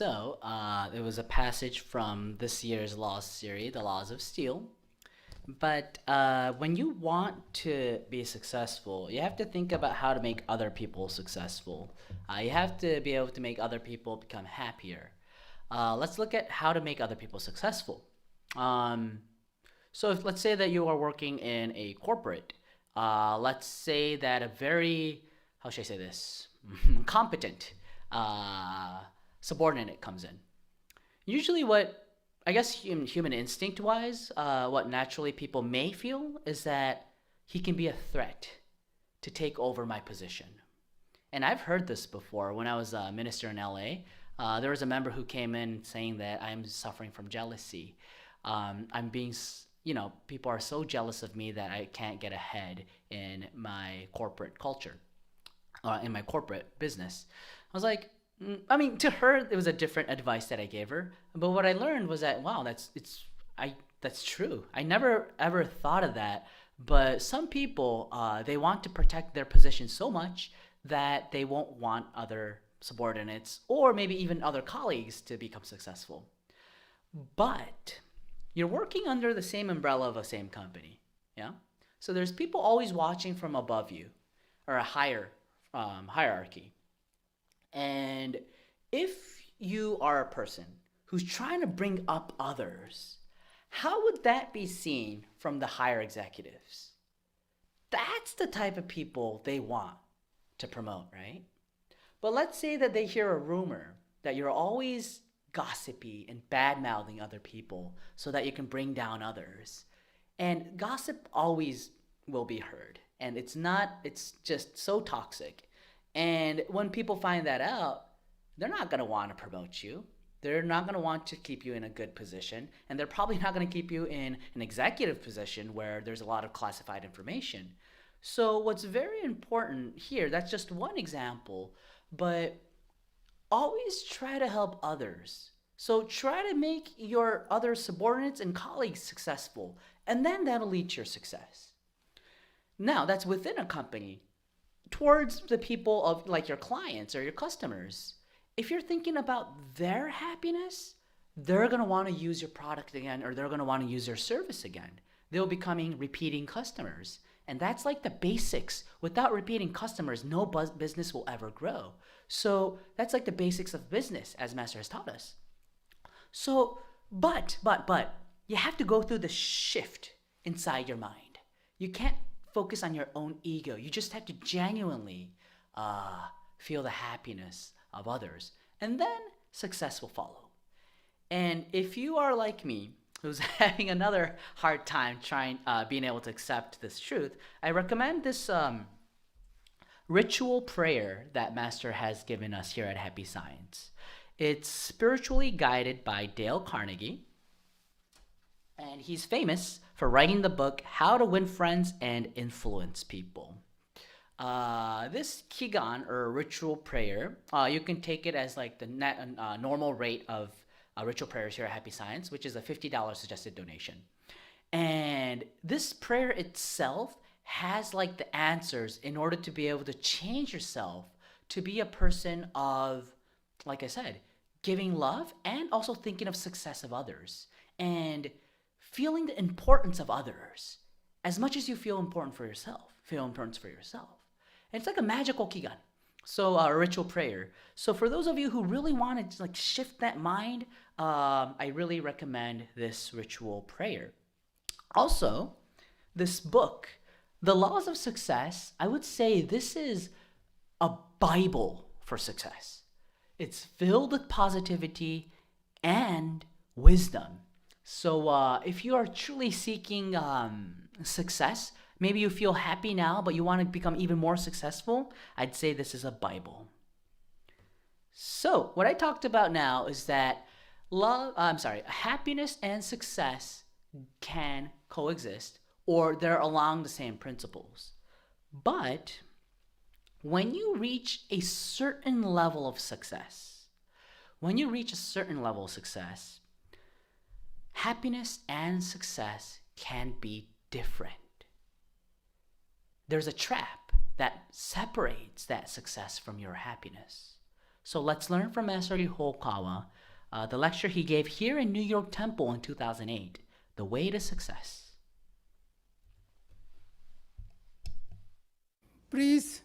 It was a passage from this year's Laws series, The Laws of Steel. But when you want to be successful, you have to think about how to make other people successful. You have to be able to make other people become happier. Let's look at how to make other people successful. So if, let's say that you are working in a corporate, let's say that a very, how should I say this, competent subordinate comes in. Usually what, I guess human instinct wise, what naturally people may feel is that he can be a threat to take over my position. And I've heard this before. When I was a minister in LA, there was a member who came in saying that I'm suffering from jealousy. I'm being, people are so jealous of me that I can't get ahead in my corporate culture, in my corporate business. I was like, to her, it was a different advice that I gave her. But what I learned was that, wow, that's true. I never ever thought of that. But some people, they want to protect their position so much that they won't want other subordinates or maybe even other colleagues to become successful. But you're working under the same umbrella of a same company, yeah? So there's people always watching from above you, or a higher hierarchy. And if you are a person who's trying to bring up others, how would that be seen from the higher executives? That's the type of people they want to promote, right? But let's say that they hear a rumor that you're always gossipy and bad-mouthing other people so that you can bring down others. And gossip always will be heard. And it's just so toxic. And when people find that out, they're not going to want to promote you. They're not going to want to keep you in a good position. And they're probably not going to keep you in an executive position where there's a lot of classified information. So what's very important here, that's just one example, but always try to help others. So try to make your other subordinates and colleagues successful, and then that'll lead to your success. Now, that's within a company. Towards the people of like your clients or your customers, if you're thinking about their happiness, they're going to want to use your product again, or they're going to want to use your service again. They'll becoming repeating customers. And that's like the basics. Without repeating customers, no business will ever grow. So that's like the basics of business, as Master has taught us. So, but, you have to go through the shift inside your mind. You can't focus on your own ego. You just have to genuinely feel the happiness of others. And then success will follow. And if you are like me, who's having another hard time being able to accept this truth, I recommend this ritual prayer that Master has given us here at Happy Science. It's spiritually guided by Dale Carnegie, and he's famous for writing the book How to Win Friends and Influence People. This Kigan, or ritual prayer, you can take it as like the normal rate of ritual prayers here at Happy Science, which is a $50 suggested donation. And this prayer itself has like the answers in order to be able to change yourself to be a person of, like I said, giving love and also thinking of success of others and feeling the importance of others as much as you feel important for yourself. And it's like a magical Kigan. So a ritual prayer. So for those of you who really want to like shift that mind, I really recommend this ritual prayer. Also, this book, The Laws of Success, I would say this is a Bible for success. It's filled with positivity and wisdom. So if you are truly seeking success, maybe you feel happy now, but you want to become even more successful, I'd say this is a Bible. So what I talked about now is that happiness and success can coexist, or they're along the same principles. But when you reach a certain level of success, happiness and success can be different. There's a trap that separates that success from your happiness. So let's learn from Master Hokawa, the lecture he gave here in New York Temple in 2008, The Way to Success. Please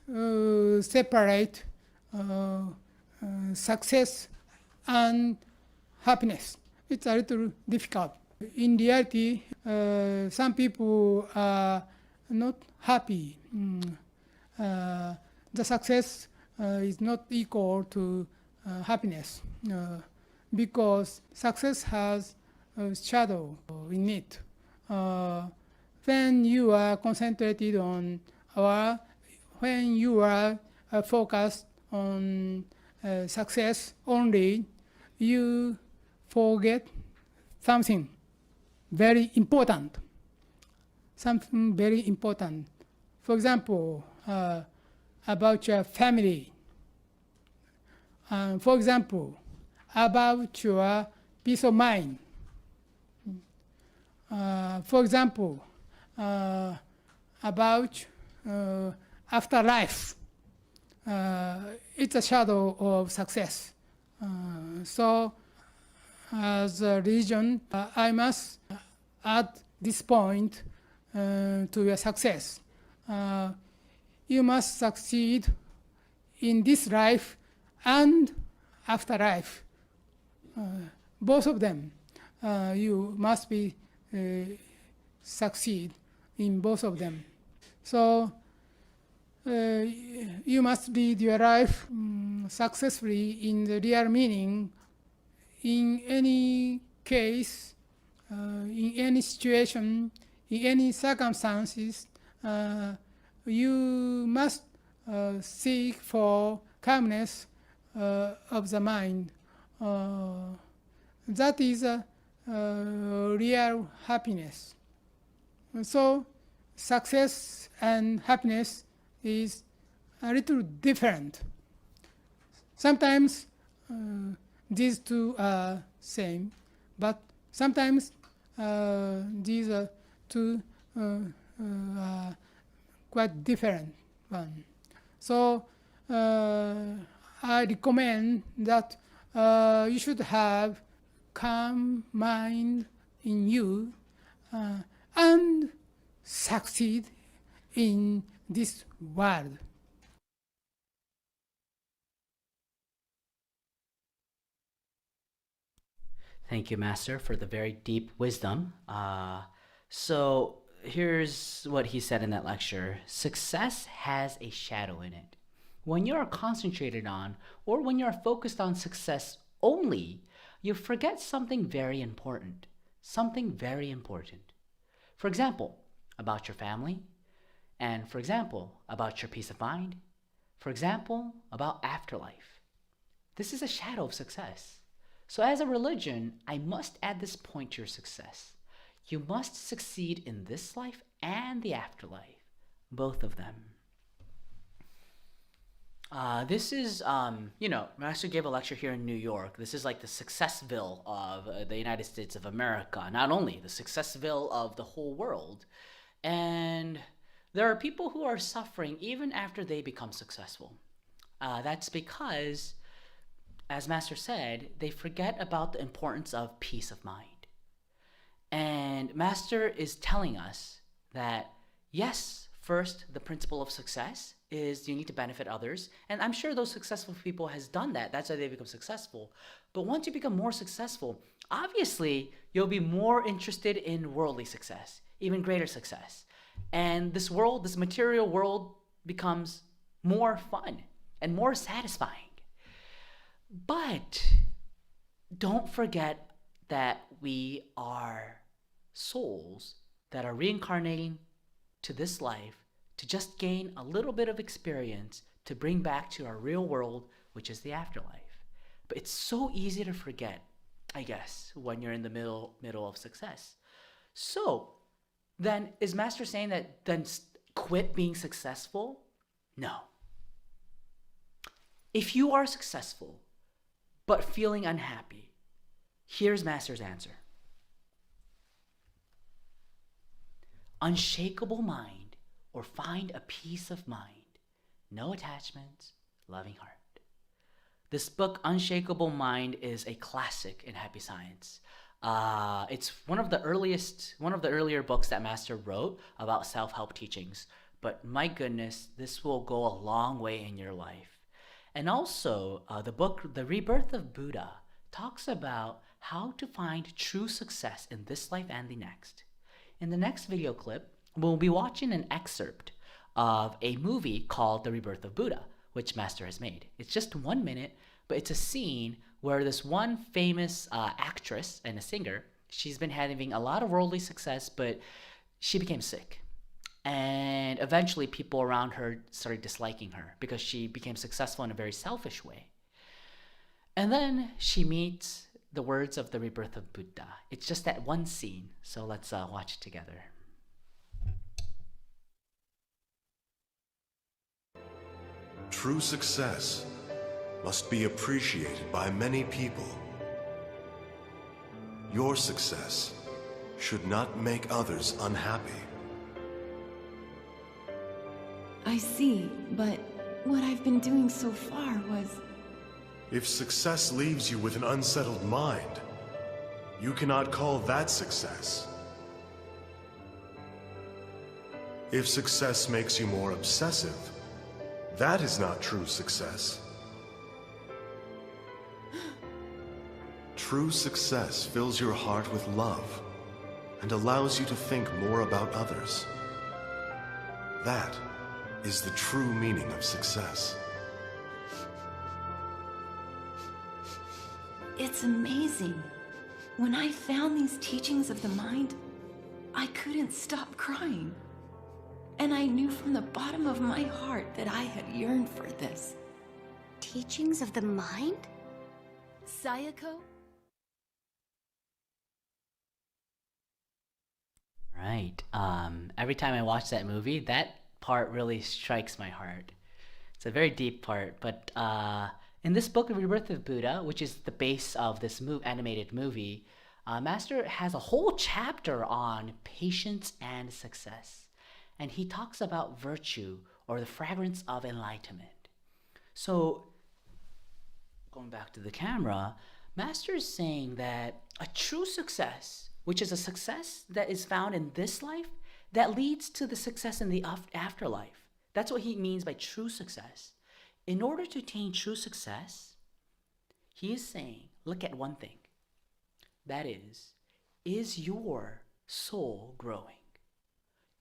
separate success and happiness. It's a little difficult. In reality, some people are not happy. The success is not equal to happiness because success has a shadow in it. When you are concentrated on or when you are focused on success only, you forget something very important. Something very important. For example, about your family. For example, about your peace of mind. For example, about afterlife. It's a shadow of success. So, as a religion, I must add this point to your success. You must succeed in this life and afterlife. Both of them. You must be succeed in both of them. So you must lead your life successfully in the real meaning. In any case, in any situation, in any circumstances, you must seek for calmness of the mind. That is real happiness. So success and happiness is a little different. Sometimes these two are same, but sometimes these are two quite different one. So I recommend that you should have calm mind in you and succeed in this world. Thank you, Master, for the very deep wisdom. So here's what he said in that lecture. Success has a shadow in it. When you are concentrated on, or when you are focused on success only, you forget something very important. Something very important. For example, about your family, and for example, about your peace of mind, for example, about afterlife. This is a shadow of success. So as a religion, I must add this point to your success. You must succeed in this life and the afterlife, both of them. This is, Master gave a lecture here in New York. This is like the Successville of the United States of America. Not only the Successville of the whole world. And there are people who are suffering even after they become successful. That's because, as Master said, they forget about the importance of peace of mind. And Master is telling us that, yes, first, the principle of success is you need to benefit others. And I'm sure those successful people has done that. That's why they become successful. But once you become more successful, obviously, you'll be more interested in worldly success, even greater success. And this world, this material world, becomes more fun and more satisfying. But don't forget that we are souls that are reincarnating to this life to just gain a little bit of experience to bring back to our real world, which is the afterlife. But it's so easy to forget, I guess, when you're in the middle of success. So then is Master saying that then quit being successful? No. If you are successful but feeling unhappy, here's Master's answer. Unshakable mind, or find a peace of mind. No attachments, loving heart. This book, Unshakable Mind, is a classic in happy science. It's one of the earlier books that Master wrote about self-help teachings. But my goodness, this will go a long way in your life. And also, the book, The Rebirth of Buddha, talks about how to find true success in this life and the next. In the next video clip, we'll be watching an excerpt of a movie called The Rebirth of Buddha, which Master has made. It's just 1 minute, but it's a scene where this one famous actress and a singer, she's been having a lot of worldly success, but she became sick. And eventually people around her started disliking her because she became successful in a very selfish way. And then she meets the words of the rebirth of Buddha. It's just that one scene, so let's watch it together. True success must be appreciated by many people. Your success should not make others unhappy. I see, but what I've been doing so far was... If success leaves you with an unsettled mind, you cannot call that success. If success makes you more obsessive, that is not true success. True success fills your heart with love and allows you to think more about others. That is the true meaning of success. It's amazing. When I found these teachings of the mind, I couldn't stop crying. And I knew from the bottom of my heart that I had yearned for this. Teachings of the mind? Sayako? Right. Every time I watch that movie, that part really strikes my heart. It's a very deep part, but in this book, The Rebirth of Buddha, which is the base of this animated movie, Master has a whole chapter on patience and success. And he talks about virtue, or the fragrance of enlightenment. So, going back to the camera, Master is saying that a true success, which is a success that is found in this life, that leads to the success in the afterlife. That's what he means by true success. In order to attain true success, he is saying, look at one thing. That is your soul growing?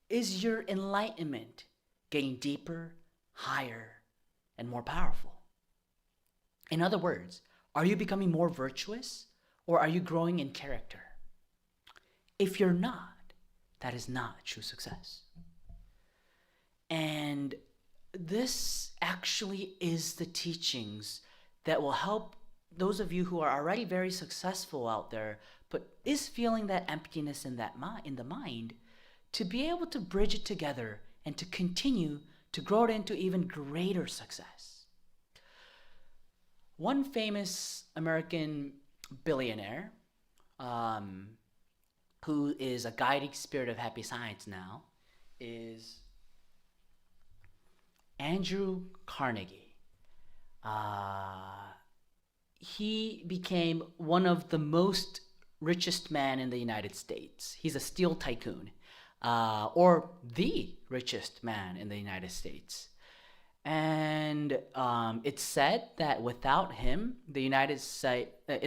Is your enlightenment getting deeper, higher, and more powerful? In other words, are you becoming more virtuous, or are you growing in character? If you're not, that is not true success. And this actually is the teachings that will help those of you who are already very successful out there, but is feeling that emptiness in the mind, to be able to bridge it together and to continue to grow it into even greater success. One famous American billionaire, who is a guiding spirit of happy science now, is Andrew Carnegie. He became one of the most richest men in the United States. He's a steel tycoon. Or the richest man in the United States. And it's said that without him,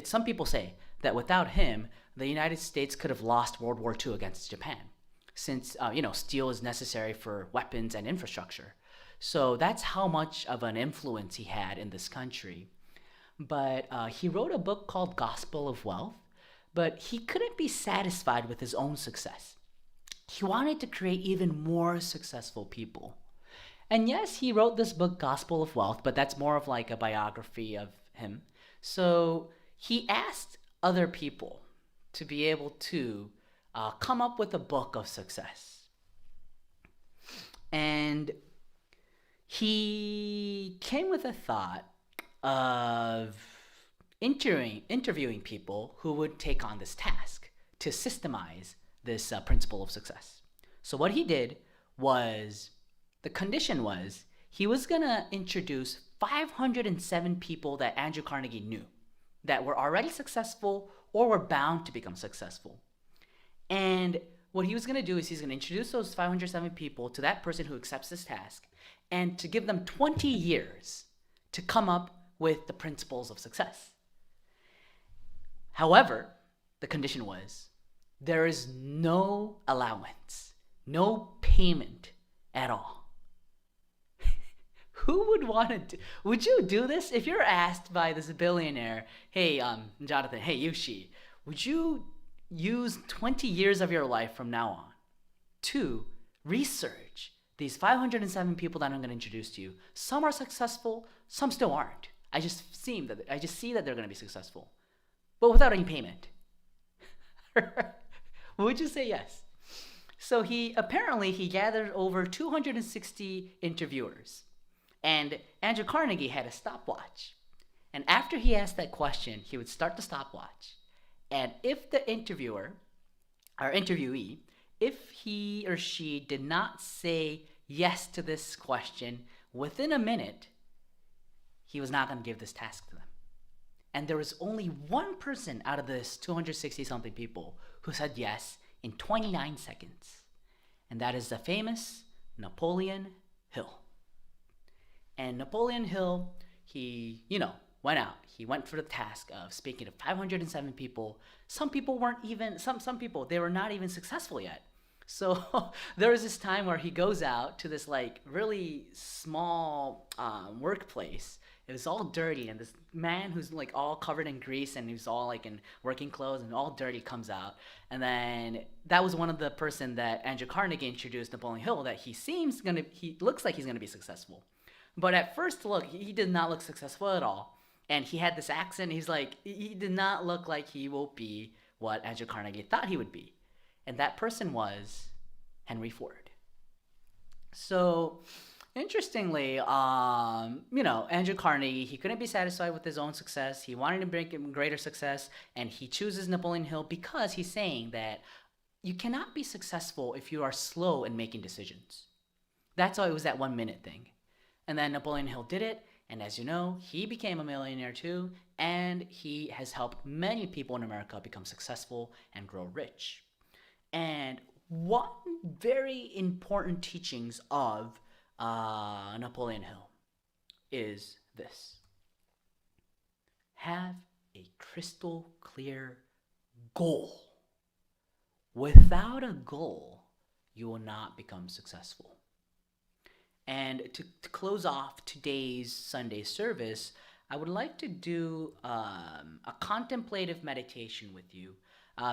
some people say that without him, the United States could have lost World War II against Japan, since steel is necessary for weapons and infrastructure. So that's how much of an influence he had in this country. But he wrote a book called Gospel of Wealth, but he couldn't be satisfied with his own success. He wanted to create even more successful people. And yes, he wrote this book, Gospel of Wealth, but that's more of like a biography of him. So he asked other people to be able to come up with a book of success. And he came with a thought of interviewing people who would take on this task to systemize this principle of success. So what he did was, the condition was, he was gonna introduce 507 people that Andrew Carnegie knew that were already successful or were bound to become successful. And what he was going to do is he's going to introduce those 507 people to that person who accepts this task and to give them 20 years to come up with the principles of success. However, the condition was there is no allowance, no payment at all. Who would want to do? Would you do this if you're asked by this billionaire, hey, Jonathan, hey, Yushi, would you use 20 years of your life from now on to research these 507 people that I'm going to introduce to you? Some are successful, some still aren't. I just see that they're going to be successful, but without any payment. Would you say yes? So he gathered over 260 interviewers, and Andrew Carnegie had a stopwatch. And after he asked that question, he would start the stopwatch. And if the interviewer or interviewee, if he or she did not say yes to this question within a minute, he was not going to give this task to them. And there was only one person out of this 260 something people who said yes in 29 seconds. And that is the famous Napoleon Hill. And Napoleon Hill, he, went out. He went for the task of speaking to 507 people. Some people weren't even, some people, they were not even successful yet. So there was this time where he goes out to this like really small workplace. It was all dirty, and this man who's like all covered in grease and he's all like in working clothes and all dirty comes out. And then that was one of the person that Andrew Carnegie introduced Napoleon Hill, that he looks like he's gonna be successful. But at first look, he did not look successful at all. And he had this accent. He did not look like he will be what Andrew Carnegie thought he would be. And that person was Henry Ford. So interestingly, Andrew Carnegie, he couldn't be satisfied with his own success. He wanted to bring him greater success. And he chooses Napoleon Hill because he's saying that you cannot be successful if you are slow in making decisions. That's why it was that 1 minute thing. And then Napoleon Hill did it. And as you know, he became a millionaire too. And he has helped many people in America become successful and grow rich. And one very important teachings of Napoleon Hill is this: have a crystal clear goal. Without a goal, you will not become successful. And to close off today's Sunday service, I would like to do a contemplative meditation with you.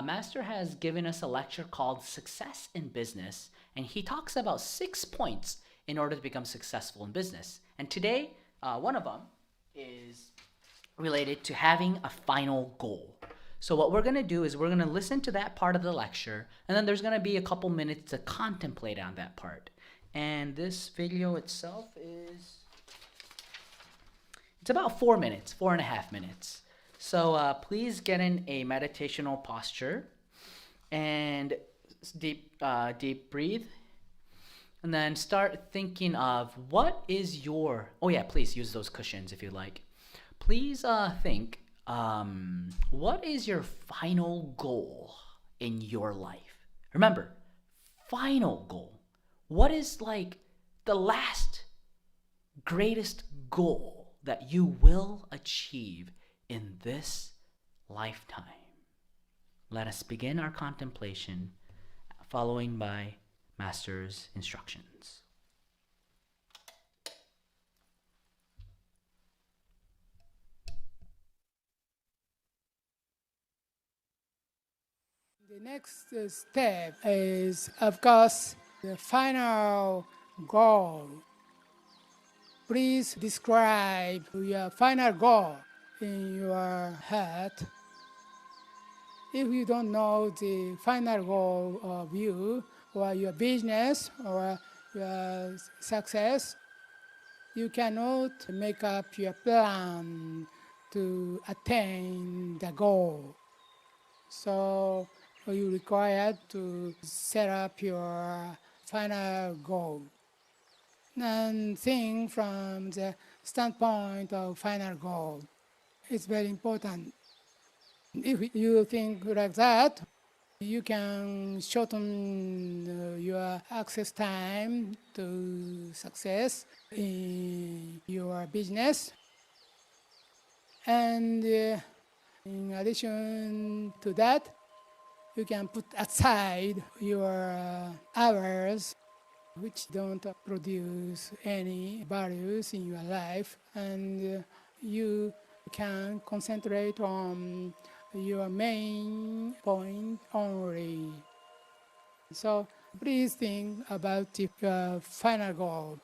Master has given us a lecture called Success in Business, and he talks about 6 points in order to become successful in business. And today, one of them is related to having a final goal. So what we're going to do is we're going to listen to that part of the lecture, and then there's going to be a couple minutes to contemplate on that part. And this video itself it's about 4 minutes, 4.5 minutes. So please get in a meditational posture and deep breathe. And then start thinking of what is your, please use those cushions if you like. Please think, what is your final goal in your life? Remember, final goal. What is like the last greatest goal that you will achieve in this lifetime? Let us begin our contemplation, following by Master's instructions. The next step is, of course, the final goal. Please describe your final goal in your head. If you don't know the final goal of you or your business or your success, you cannot make up your plan to attain the goal. So you require to set up your final goal. and think from the standpoint of final goal. It's very important. If you think like that, you can shorten your access time to success in your business. And in addition to that, you can put aside your hours which don't produce any values in your life, and you can concentrate on your main point only. So please think about the final goal.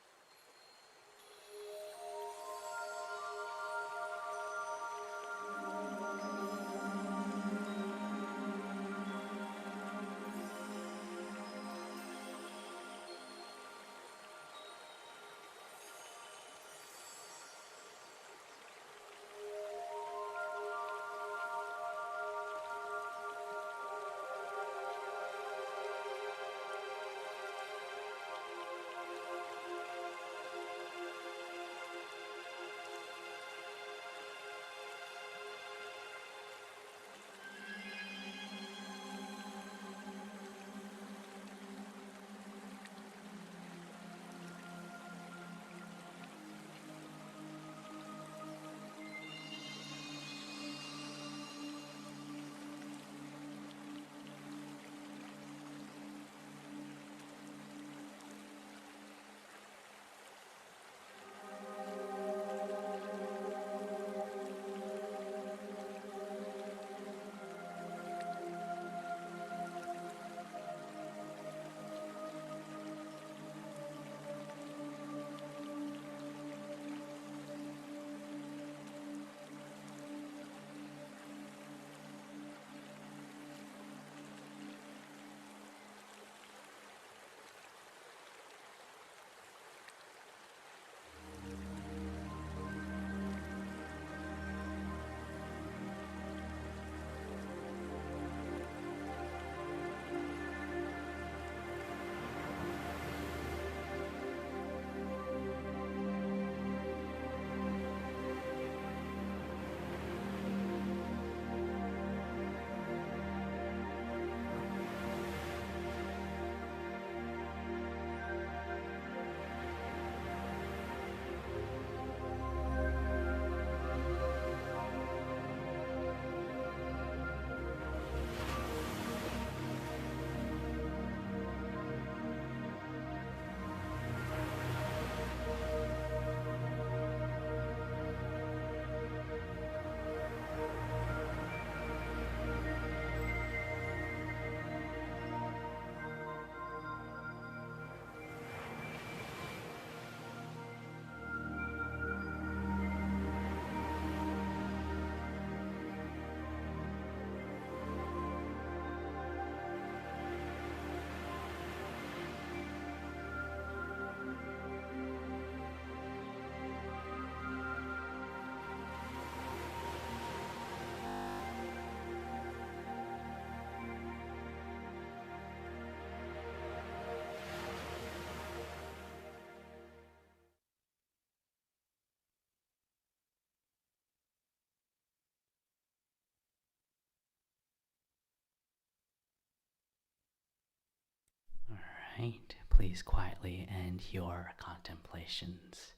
All right, please quietly end your contemplations.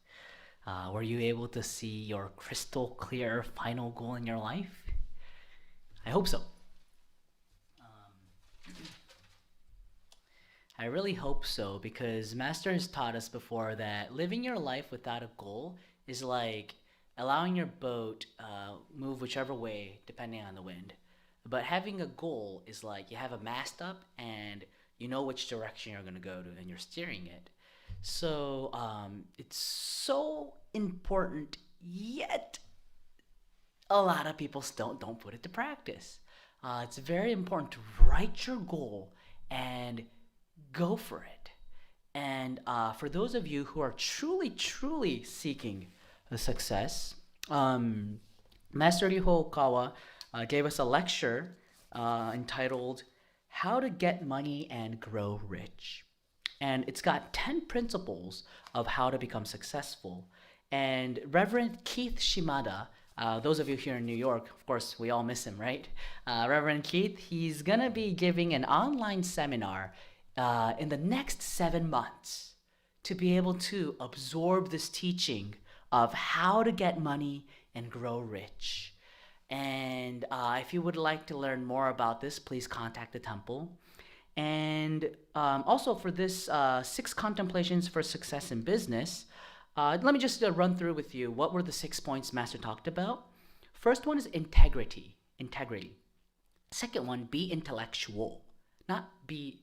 Were you able to see your crystal clear final goal in your life? I hope so. I really hope so, because Master has taught us before that living your life without a goal is like allowing your boat move whichever way depending on the wind. But having a goal is like you have a mast up and you know which direction you're going to go to and you're steering it. So it's so important, yet a lot of people still don't put it to practice. It's very important to write your goal and go for it. And for those of you who are truly seeking a success, Master Ryuho gave us a lecture entitled "How to Get Money and Grow Rich." And it's got 10 principles of how to become successful. And Reverend Keith Shimada, those of you here in New York, of course, we all miss him, right? Reverend Keith, he's going to be giving an online seminar in the next 7 months to be able to absorb this teaching of how to get money and grow rich. And if you would like to learn more about this, please contact the temple. And also for this 6 contemplations for success in business, let me just run through with you what were the 6 points Master talked about. First one is integrity. Integrity. Second one, be intellectual, not be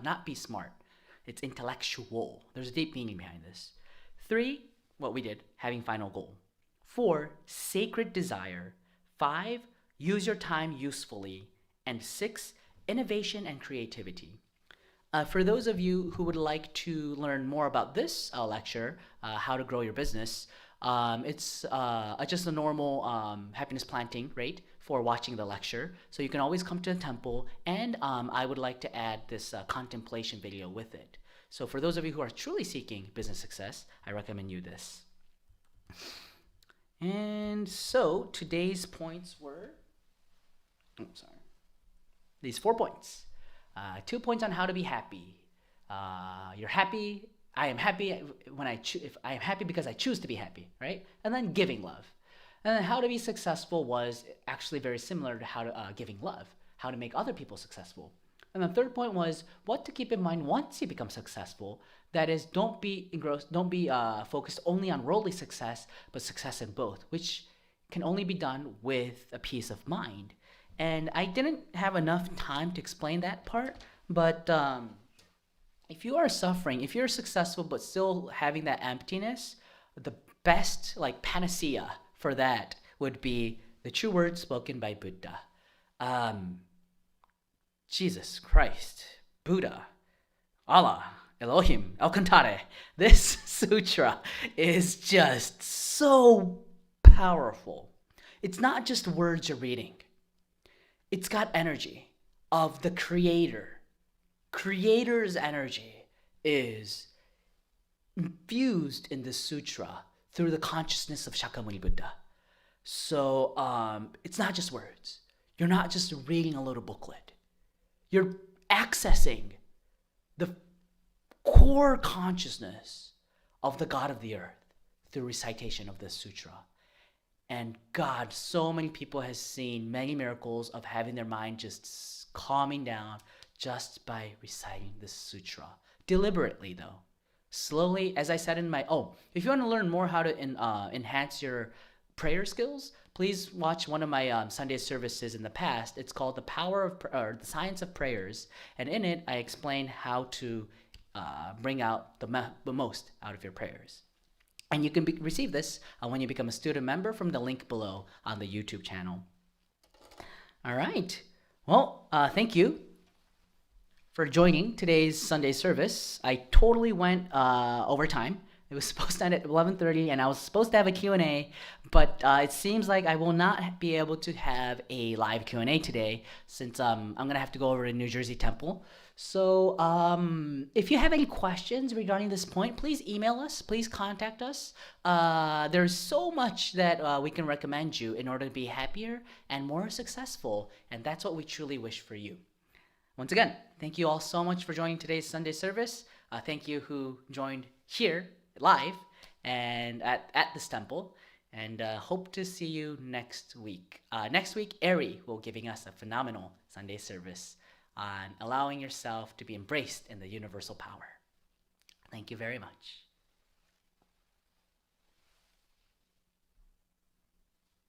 not be smart. It's intellectual. There's a deep meaning behind this. 3, what we did, having final goal. 4, sacred desire. 5, use your time usefully. And 6, innovation and creativity. For those of you who would like to learn more about this lecture, how to grow your business, it's just a normal happiness planting rate for watching the lecture. So you can always come to the temple, and I would like to add this contemplation video with it. So for those of you who are truly seeking business success, I recommend you this. And so today's points were, these 4 points. 2 points on how to be happy. You're happy. I am happy when if I am happy because I choose to be happy, right? And then giving love. And then how to be successful was actually very similar to how to giving love, how to make other people successful. And the third point was what to keep in mind once you become successful. That is, don't be engrossed, don't be focused only on worldly success, but success in both, which can only be done with a peace of mind. And I didn't have enough time to explain that part, but if you are suffering, if you're successful but still having that emptiness, the best panacea for that would be the true words spoken by Buddha. Jesus Christ, Buddha, Allah, Elohim, El Cantare. This sutra is just so powerful. It's not just words you're reading. It's got energy of the creator. Creator's energy is infused in this sutra through the consciousness of Shakyamuni Buddha. So it's not just words. You're not just reading a little booklet. You're accessing the core consciousness of the God of the earth through recitation of this sutra. And God, so many people has seen many miracles of having their mind just calming down just by reciting this sutra. Deliberately though. Slowly, as I said in my, if you want to learn more how to enhance your prayer skills, please watch one of my Sunday services in the past. It's called The Science of Prayers. And in it, I explain how to bring out the most out of your prayers. And you can receive this when you become a student member from the link below on the YouTube channel. All right. Well, thank you for joining today's Sunday service. I totally went over time. It was supposed to end at 11:30, and I was supposed to have a Q&A, but it seems like I will not be able to have a live Q&A today since I'm going to have to go over to New Jersey Temple. So if you have any questions regarding this point, please email us. Please contact us. There's so much that we can recommend you in order to be happier and more successful, and that's what we truly wish for you. Once again, thank you all so much for joining today's Sunday service. Thank you who joined here live and at this temple, and hope to see you next week. Next week, Ari will giving us a phenomenal Sunday service on allowing yourself to be embraced in the universal power. Thank you very much.